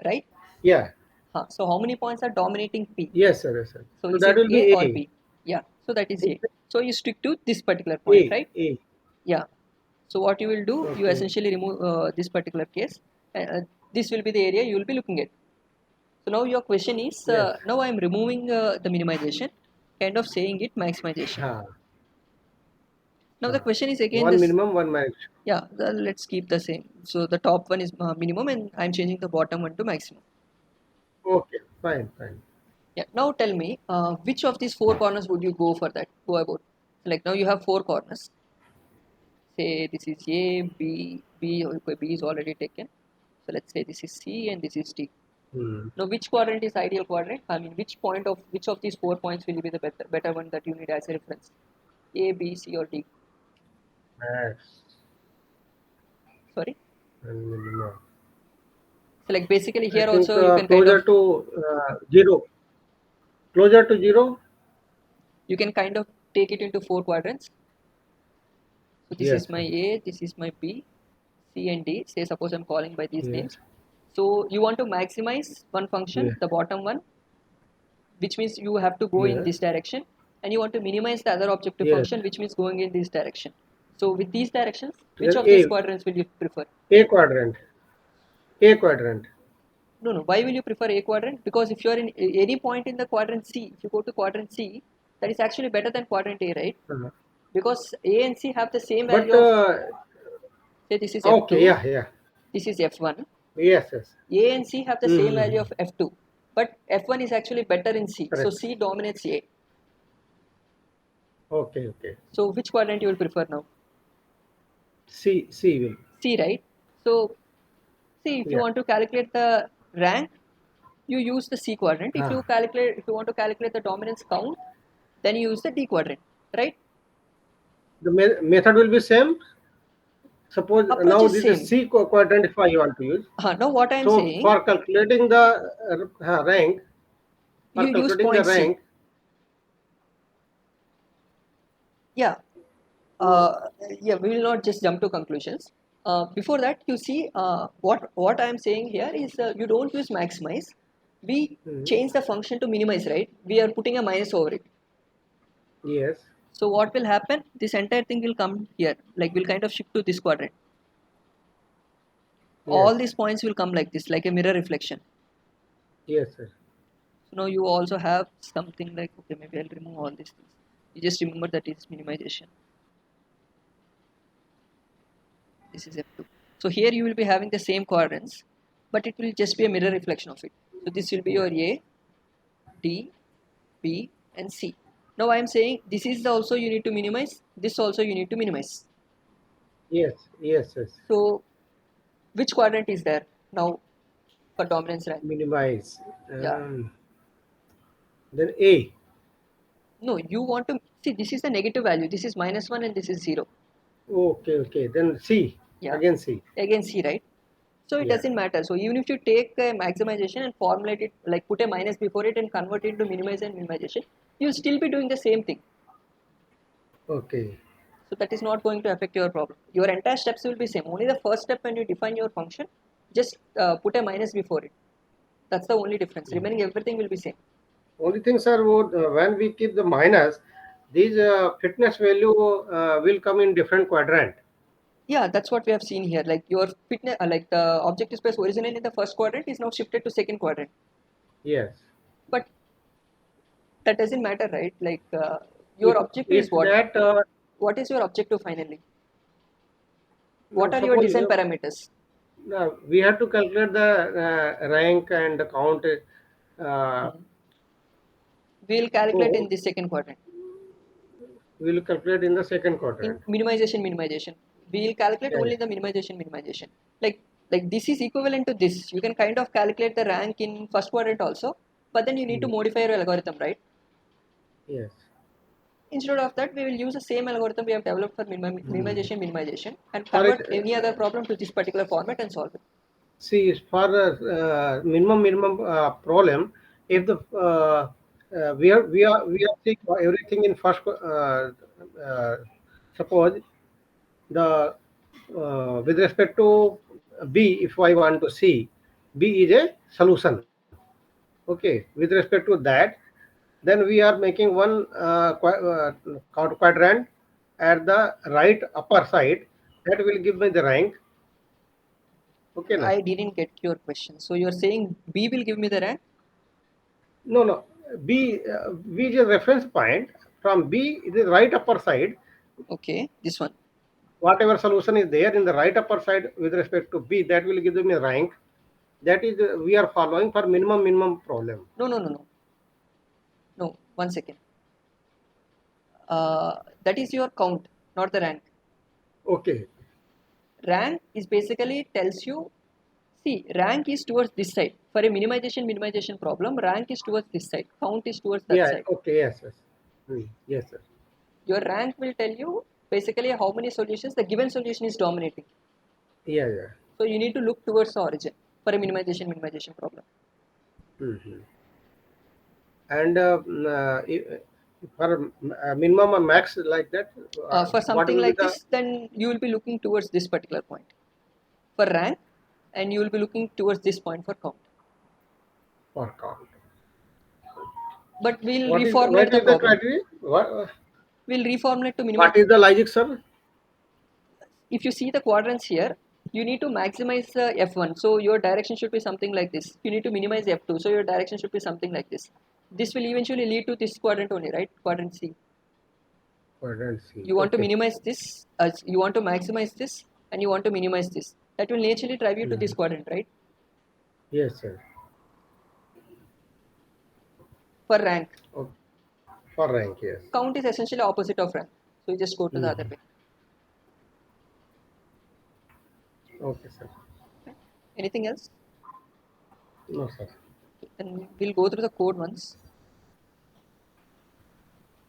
right? Yeah. So how many points are dominating P? Yes, sir. Yes, sir. So So is that it will A be or A. B? Yeah. So that is A. So you stick to this particular point, A. right? A. Yeah. So what you will do, you Okay. essentially remove this particular case. This will be the area you will be looking at. So now your question is, Yes. now I am removing the minimization, kind of saying it maximization. Huh. Now the Huh. question is again One this, minimum, one max. yeah, let's keep the same. So the top one is minimum and I'm changing the bottom one to maximum. Okay. Fine. Fine. Yeah. Now tell me, which of these four corners would you go for that? Go about. So like now you have four corners. Say this is A, B, okay, B is already taken. So let's say this is C and this is D. Hmm. Now which quadrant is ideal quadrant? I mean which of these 4 points will be the better one that you need as a reference? A, B, C or D? Max Sorry. and minimum. So like basically I here think also you can kind of closer to zero. Closer to zero. take it into four quadrants. So this Yes. is my A, this is my B, C and D. Say suppose I'm calling by these Yes. names. So you want to maximize one function, Yes. the bottom one, which means you have to go in Yes. this direction, and you want to minimize the other objective Yes. function, which means going in this direction. So with these directions, which Then of these quadrants will you prefer? A quadrant. A quadrant. No. Why will you prefer A quadrant? Because if you are in any point in the quadrant C, if you go to quadrant C, that is actually better than quadrant A, right? Uh-huh. Because A and C have the same But value of, say this is okay. F2, Yeah. Yeah. this is F1. Yes. Yes. A and C have the same value Mm-hmm. of F2, but F1 is actually better in C. So Correct. C dominates A. Okay. Okay. So which quadrant you will prefer now? C. C will. C, right? So see, if you Yeah. want to calculate the rank, you use the C quadrant. Ah. If you want to calculate the dominance count, then you use the D quadrant, right? The method will be same. Suppose Approach now is this is same. C quadrant if I want to use. Now what I am So saying, for calculating the rank, you for use calculating the point C. rank, Yeah, yeah. We will not just jump to conclusions. Before that, you see, what I am saying here is you don't use maximize. We mhm, change the function to minimize, right? We are putting a minus over it. yes, So what will happen? This entire thing will come here, like will kind of shift to this quadrant. Yes. All these points will come like this, like a mirror reflection. Yes, sir. So now you also have something like, okay, maybe I'll remove all these things. You just remember that is minimization. This is F2. So here you will be having the same quadrants, but it will just be a mirror reflection of it. So this will be your A, D, B, and C. Now I am saying this is also you need to minimize, this also you need to minimize. Yes. Yes. Yes. So which quadrant is there now for dominance rank? Minimize. Yeah. Then A. No, you want to see this is the negative value. This is -1 and this is 0. Okay. Okay. Then C. Yeah. Again C. Again C, right? So it Yeah. doesn't matter. So even if you take a maximization and formulate it, like put a minus before it and convert it into minimize and minimization, you'll still be doing the same thing. Okay. So that is not going to affect your problem. Your entire steps will be same. Only the first step when you define your function, just put a minus before it. That's the only difference. Remaining everything will be same. Only thing, sir, when we keep the minus, these fitness value will come in different quadrant. Yeah, that's what we have seen here. Like your fitness, like the objective space originally in the first quadrant is now shifted to second quadrant. Yes. But that doesn't matter, right? Like your objective If is what? that What is your objective finally? What no, are your suppose design parameters? we have to calculate the rank and the count. Uh, Mhm. We'll calculate in so this second quadrant. we will calculate in the second In quadrant. minimization, we'll calculate Yeah, yeah. only the minimization. Like this is equivalent to this. You can kind of calculate the rank in first quadrant also, but then you need to Mm. modify your algorithm, right? Yes. Instead of that, we will use the same algorithm we have developed for Mm. minimization, and For convert it, any other problem to this particular format and solve it. see, for minimum problem, if the we are seeing everything in first. Uh, Suppose the with respect to B, if I want to see, B is a solution. Okay, with respect to that, then we are making one quadrant at the right upper side that will give me the rank. Okay, na? I didn't get your question. So you're saying B will give me the rank? No, no. B is a reference point. From B, the right upper side, Okay, this one. whatever solution is there in the right upper side with respect to B, that will give me rank. That is, we are following for minimum problem. No, no, no, no, no. 1 second. That is your count, not the rank. Okay. Rank is basically tells you, see, rank is towards this side. For a minimization problem, rank is towards this side. Count is towards that Yeah. side. Okay. Yes. Yes. Yes, sir. Your rank will tell you basically how many solutions the given solution is dominating. Yeah. Yeah. So you need to look towards the origin for a minimization problem. Hmm. And for minimum and max like that, For what something will be like the this, then you will be looking towards this particular point for rank, and you will be looking towards this point for count. per count? But we'll What is reformulate the the problem. criteria? We'll reformulate to minimize. What is the logic, sir? If you see the quadrants here, you need to maximize f1. So your direction should be something like this. You need to minimize f2. So your direction should be something like this. This will eventually lead to this quadrant only, right? Quadrant C. Quadrant C. You want to Okay. minimize this, you want to maximize this, and you want to minimize this. That will naturally drive you to this Mhm. quadrant, right? Yes, sir. For rank, Okay. For rank, yes. count is essentially opposite of rank. So you just go to the other Mhm. way. Okay, sir. Anything else? No, sir. Okay, then we'll go through the code once.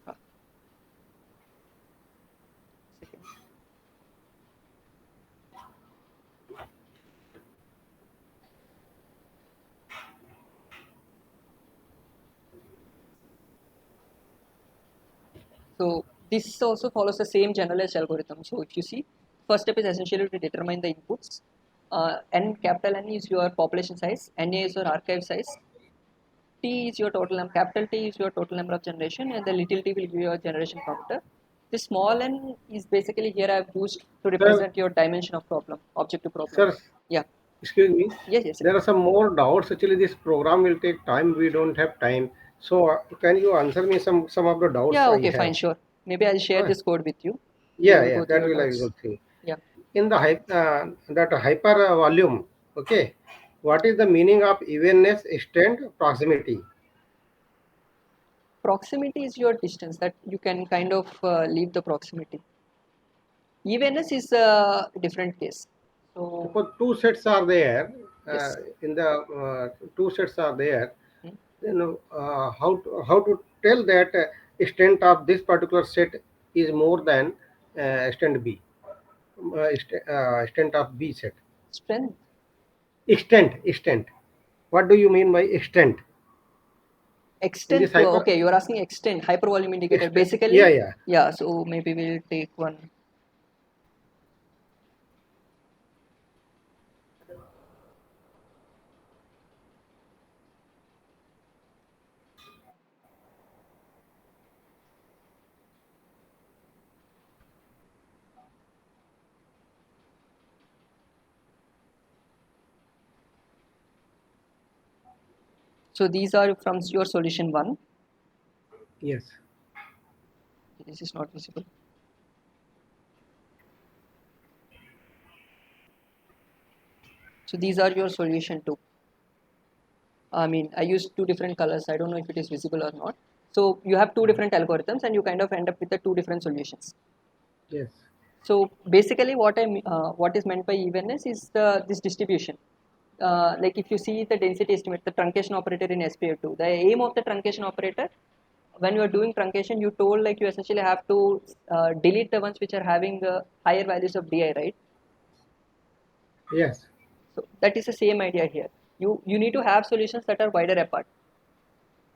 Ah, second. So this also follows the same generalized algorithm. So if you see, first step is essentially to determine the inputs. N capital N is your population size, NA is your archive size, T is your total number, capital T is your total number of generation, and the little t will give you a generation counter. The small n is basically here I have used to Sir, represent your dimension of problem, objective problem. sir, Yeah. excuse me. Yes, yes, yes. There are some more doubts. Actually, this program will take time. We don't have time. So, can you answer me some of the doubts Yeah, I okay, fine, have? sure. Maybe I'll share Huh? this code with you. You Yeah, will yeah, go through that your will I doubts. will see. Yeah. In the that hyper volume, okay, what is the meaning of evenness, extent, proximity? Proximity is your distance that you can kind of leave the proximity. Evenness is a different case. So, Suppose two sets are there. yes. In the two sets are there. Hmm. Then how to tell that extent of this particular set is more than extent B, extent of B set. Strength. Extent. What do you mean by extent? In this Extent. hyper Okay, you are asking extent, hypervolume indicator. extent, yeah, Basically, yeah. yeah, so maybe we'll take one. So these are from your solution 1. Yes. This is not visible. So these are your solution 2. I mean, I used two different colors. I don't know if it is visible or not. So you have two different algorithms and you kind of end up with the two different solutions. Yes. So basically what is meant by evenness is this distribution. Like if you see the density estimate, the truncation operator in SPA2, the aim of the truncation operator, when you are doing truncation, you told like you essentially have to delete the ones which are having higher values of DI, right? Yes. So that is the same idea here. You need to have solutions that are wider apart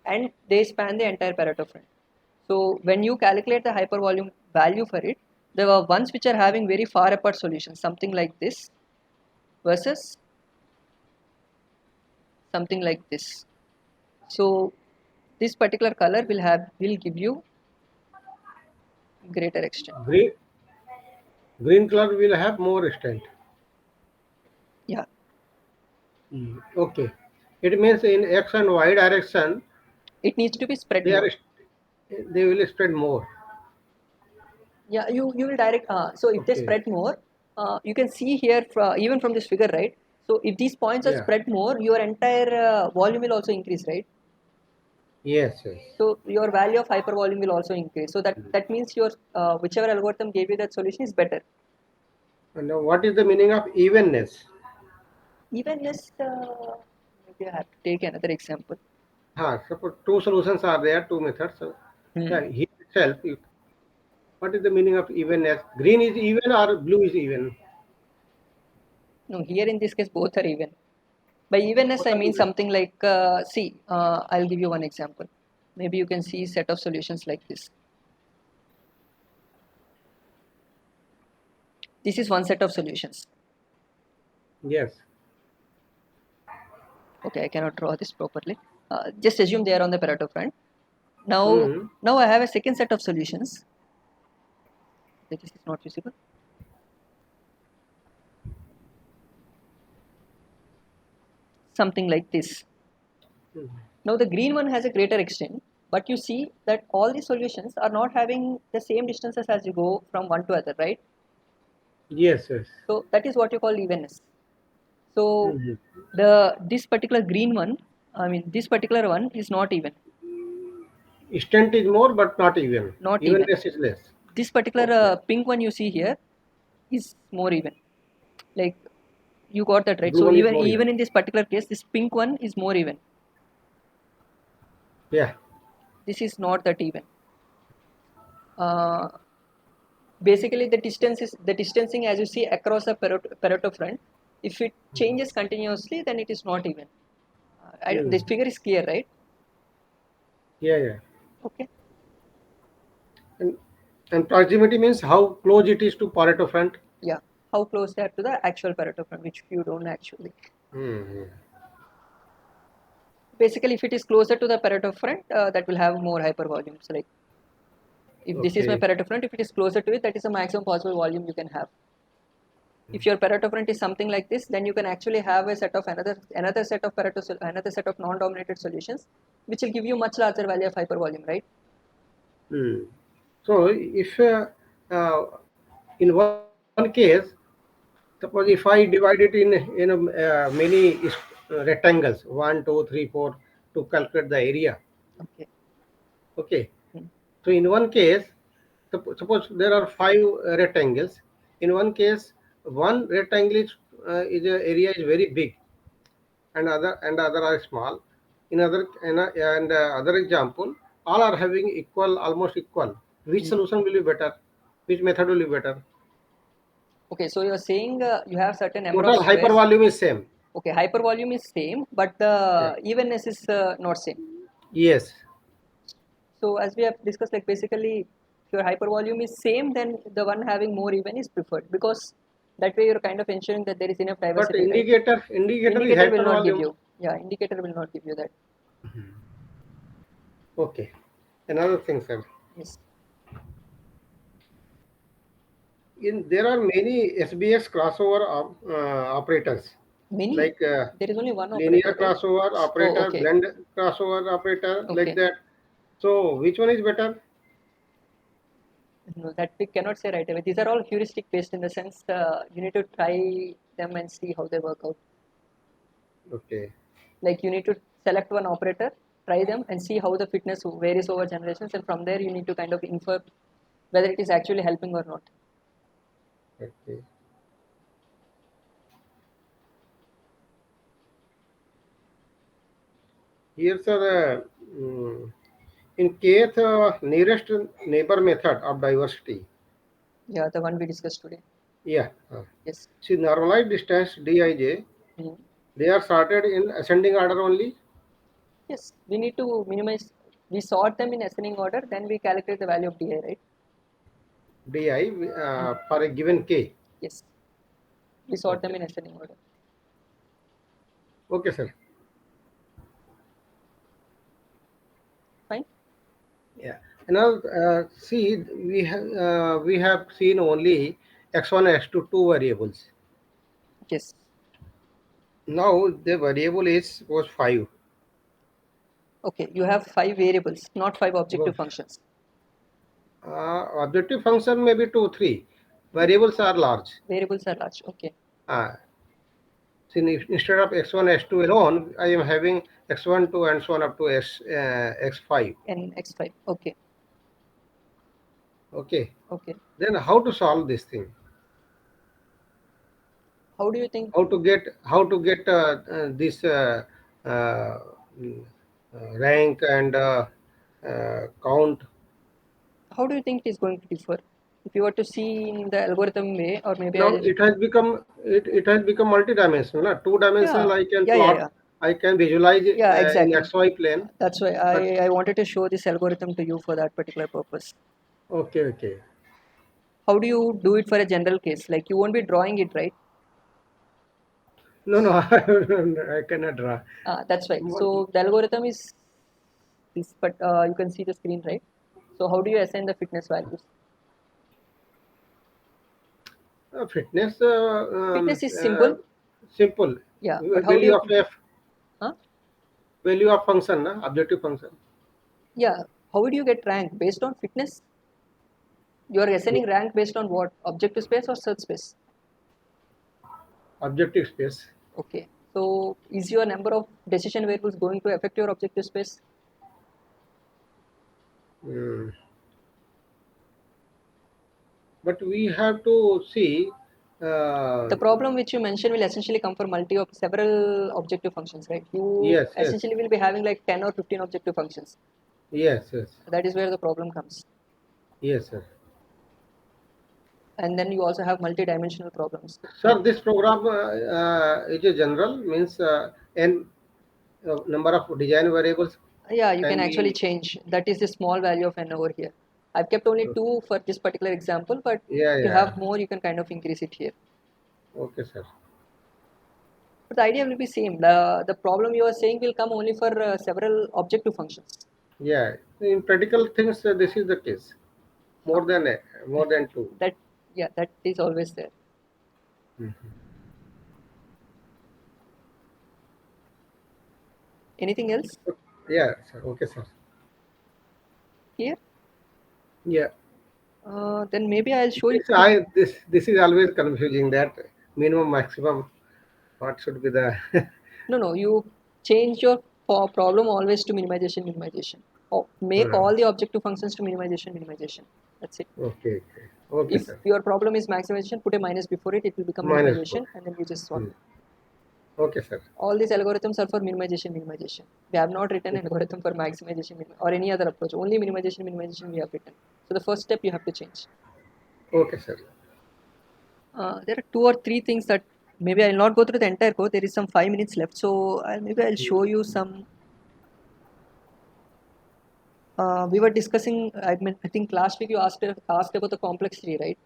and they span the entire Pareto front. So when you calculate the hypervolume value for it, there were ones which are having very far apart solutions, something like this versus something like this. So this particular color will give you greater extent. Green green color will have more extent. Yeah, Okay. It means in X and Y direction it needs to be spread they more. are they will spread more. Yeah, you will direct. So if they Okay. spread more, you can see here even from this figure, right? So if these points are Yeah. spread more, your entire volume will also increase, right? Yes. Yes. So your value of hypervolume will also increase. So that means your whichever algorithm gave you that solution is better. And what is the meaning of evenness? Evenness. Maybe I have to take another example. Suppose two solutions are there, two methods. So, Hmm. yeah, here itself, what is the meaning of evenness? Green is even or blue is even? No, here in this case both are even. By evenness, Both I are mean even. something like see. I'll give you one example. Maybe you can see set of solutions like this. This is one set of solutions. Yes. Okay, I cannot draw this properly. Just assume they are on the Pareto front. Now, Hmm. now I have a second set of solutions. This is not visible. Something like this. Now the green one has a greater extent, but you see that all the solutions are not having the same distances as you go from one to other, right? Yes. Yes. So that is what you call evenness. So Hmm. this particular green one, I mean this particular one is not even, Extent is more, but not even. not even. Evenness is less. This particular Okay. pink one you see here is more even. Like you got that right. Blue So one is even more even. even in this particular case, this pink one is more even. Yeah. This is not that even. Uh, Basically the distancing as you see across the Pareto front, if it changes continuously then it is not even. Hmm. This figure is clear, right? Yeah. Yeah. Okay. And, and proximity means how close it is to Pareto front. Yeah, how close they are to the actual Pareto front, which you don't actually. Hmm. Basically, if it is closer to the Pareto front, that will have more hyper volumes. Like if this is my Okay. Pareto front, if it is closer to it, that is the maximum possible volume you can have. If your Pareto front is something like this, then you can actually have a set of another set of another set of non-dominated solutions, which will give you much larger value of hyper volume, right? Hmm. So if in one case, suppose if I divide it in many rectangles, 1, 2, 3, 4, to calculate the area. Okay. Okay. Hmm. So in one case, suppose there are five rectangles. In one case, one rectangle is area is very big, and other are small. In other and other example, all are having equal, almost equal. Which Hmm. solution will be better? Which method will be better? Okay, so you're saying you have certain number of Total hyper squares. volume is same. Okay, hyper volume is same, but Yeah. the evenness is not same. Yes. So as we have discussed, like basically, if your hyper volume is same, then the one having more even is preferred, because that way you're kind of ensuring that there is enough But diversity, right? indicator is Indicator will hyper not give volume. you. Yeah, indicator will not give you that. Okay. Another thing, sir. Yes. There are many SBX crossover operators Many. like There is only one operator, linear right? crossover Oh, operator, okay. blend crossover operator, like Okay. that. So which one is better? No, that we cannot say right away. These are all heuristic based in the sense you need to try them and see how they work out. Okay. Like you need to select one operator, try them, and see how the fitness varies over generations, and from there you need to kind of infer whether it is actually helping or not. Okay. Here's in kth nearest neighbor method of diversity. Yeah, the one we discussed today. Yeah. Yes. See, normalized distance Dij, Mhm. they are sorted in ascending order only. Yes, we need to minimize. We sort them in ascending order, then we calculate the value of DI, right? Di Mhm. for a given k. Yes, we sort them Okay. in ascending order. Okay, sir. Fine. Yeah. Now, see, we have seen only x1, x2, two variables. Yes. Now the variable is was five. Okay, you have five variables, not five Well, objective functions. objective function may be two, three. Variables are large. Variables are large. Okay. Uh, instead of x1, x2 alone, I am having x1, 2, and so on up to x5. And x5. Okay. Okay. Okay. Then how to solve this thing? How do you think? How to get this uh, mm, rank and count. How do you think it is going to differ? If you were to see in the algorithm way, or maybe Now I'll. it has become multidimensional. Na? Two Yeah. dimensional I can Yeah. Yeah. plot, Yeah. I can visualize Yeah. in Exactly. XY plane. That's why But I wanted to show this algorithm to you for that particular purpose. okay, okay. How do you do it for a general case? Like you won't be drawing it, right? No, no, I cannot draw. That's why. So the algorithm is this, but you can see the screen, right? So how do you assign the fitness values? Fitness Fitness is simple, simple. yeah. But how do Value you? of f, Huh? value of function, na? Objective function. Yeah. How would you get rank based on fitness? You are Yeah. assigning rank based on what? Objective space or search space? Objective space. Okay. So is your number of decision variables going to affect your objective space? Mm. But we have to see. The Uh, problem which you mentioned will essentially come for multi of several objective functions, right? You yes, yes, essentially will be having like 10 or 15 objective functions. yes, yes, That is where the problem comes. yes, sir. And then you also have multi-dimensional problems. Sir, this program is a general means n number of design variables Yeah, you can can actually be. change. That is the small value of n over here. I've kept only two for this particular example, but Yeah, if you yeah. have more, you can kind of increase it here. Okay, sir. But the idea will be same. The problem you are saying will come only for several objective functions. Yeah, in practical things, this is the case. Uh, More than two. that yeah, that is always there. Mhm. Anything else Yeah, sir. Okay, sir. here? Yeah. Then maybe I'll show you. This is always confusing. That minimum maximum. What should be the? No, no, you change your problem always to minimization, minimization. Or make Uh, all the objective functions to minimization, minimization. That's it. okay, okay, okay, If sir. your problem is maximization, put a minus before it, it will become Minus four. minimization, and then you just solve Hmm. it. Okay, sir. All these algorithms are for minimization, minimization. We have not written an algorithm for maximization or any other approach. Only minimization, minimization we have written. So the first step you have to change. Okay, sir. There are two or three things that maybe I'll not go through the entire code. There is some 5 minutes left, so maybe I'll show you some. We were discussing. I think last week you asked about the complexity, right?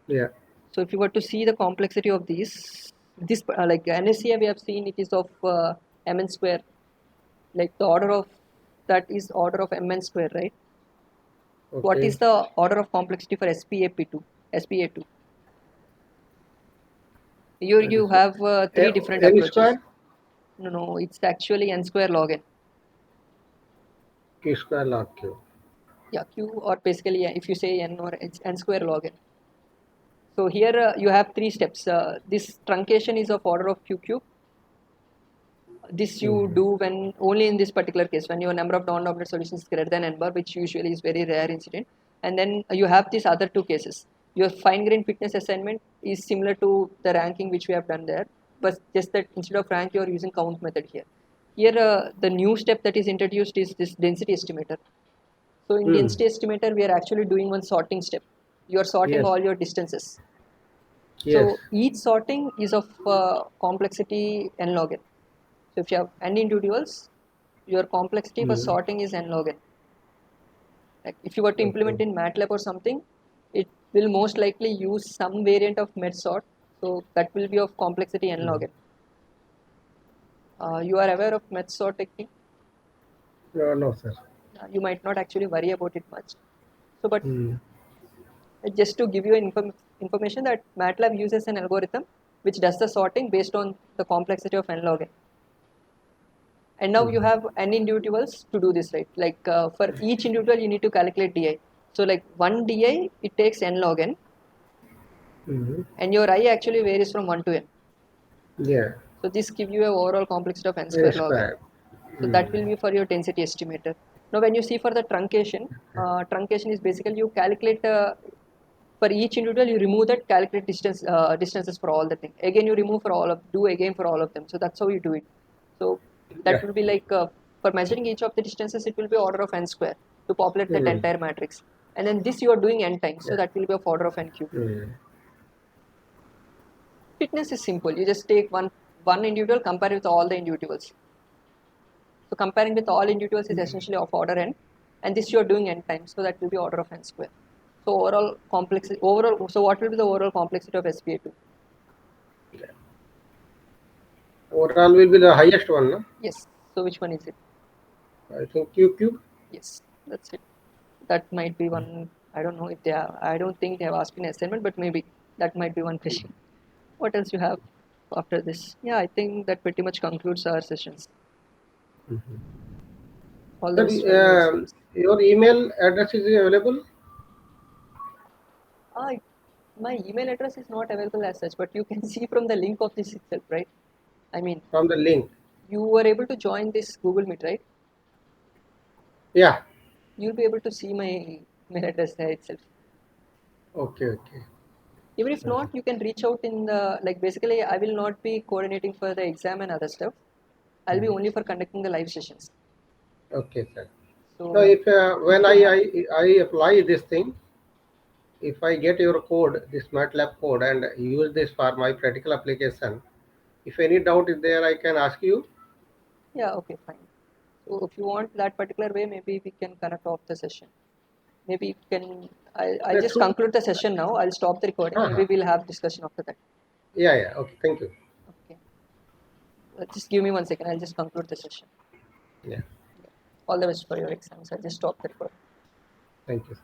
Yeah. So if you were to see the complexity of this like NSCA we have seen it is of mn square. Like the order of that is order of mn square, right? What is Okay. the order of complexity for SPA2? SPA2. Here That you is have three different n approaches. square, No, no, it's actually n square log n. q square log q. Yeah, q or basically if you say n or it's n square log n. So here you have three steps. This truncation is of order of q cube. This you Mhm. do when only in this particular case when your number of non-dominant solutions is greater than n bar, which usually is very rare incident. And then you have these other two cases. Your fine-grained fitness assignment is similar to the ranking which we have done there, but just that instead of rank you are using count method here. Here the new step that is introduced is this density estimator. So in Hmm. density estimator we are actually doing one sorting step. You are sorting Yes. all your distances. Yes. So each sorting is of complexity n log n. So if you have n individuals, your complexity for Hmm. sorting is n log n. Like if you were to Okay. implement in MATLAB or something, it will most likely use some variant of MET-sort. So that will be of complexity n log Hmm. n. You are aware of MET-sort technique? No, no, sir. You might not actually worry about it much. So, but Hmm. just to give you information that MATLAB uses an algorithm which does the sorting based on the complexity of n log n. And now you Hmm. have n individuals to do this, right? Like for each individual you need to calculate di. So like one di it takes n log n, Hmm. and your I actually varies from 1 to n. Yeah. So this give you a overall complexity of n N square log n. square. So Hmm. that will be for your density estimator. Now when you see for the truncation is basically you calculate for each individual you remove that, calculate distances for all the thing. Again you remove for all of, do again for all of them. So that's how you do it. So that Yeah. will be like for measuring each of the distances it will be order of n square to populate that Hmm. entire matrix. And then this you are doing n times. So Yeah. that will be of order of n cube. Hmm. Fitness is simple. You just take one individual, compare with all the individuals. So comparing with all individuals is essentially of order n, and this you are doing n times, so that will be order of n square. So overall complexity, overall, so what will be the overall complexity of SPA2? Overall will be the highest one, no? Yes. So which one is it? I think Q cube. Yes, that's it. That might be one. I don't know if they are. I don't think they have asked in assignment, but maybe that might be one question. What else you have after this? Yeah, I think that pretty much concludes our sessions. Mhm. All Sir, those 20 minutes ones. your email address is available Ah, my email address is not available as such, but you can see from the link of this itself, right? I mean, from the link. you were able to join this Google Meet, right? Yeah. You'll be able to see my mail address there itself. Okay. Okay. Even if not, you can reach out in the, like basically I will not be coordinating for the exam and other stuff. I'll be Mhm. only for conducting the live sessions. Okay, sir. So So if if when you have, I apply this thing, if I get your code, this MATLAB code, and use this for my practical application, if any doubt is there, I can ask you. yeah, okay, fine. So if you want that particular way, maybe we can connect off the session. Maybe we can, I'll That just should. conclude the session now. I'll stop the recording. Maybe Uh-huh. we'll have discussion after that. Yeah. Yeah. Okay. Thank you. Okay. Just give me 1 second. I'll just conclude the session. Yeah. All the best for your exams. I'll just stop the recording. Thank you.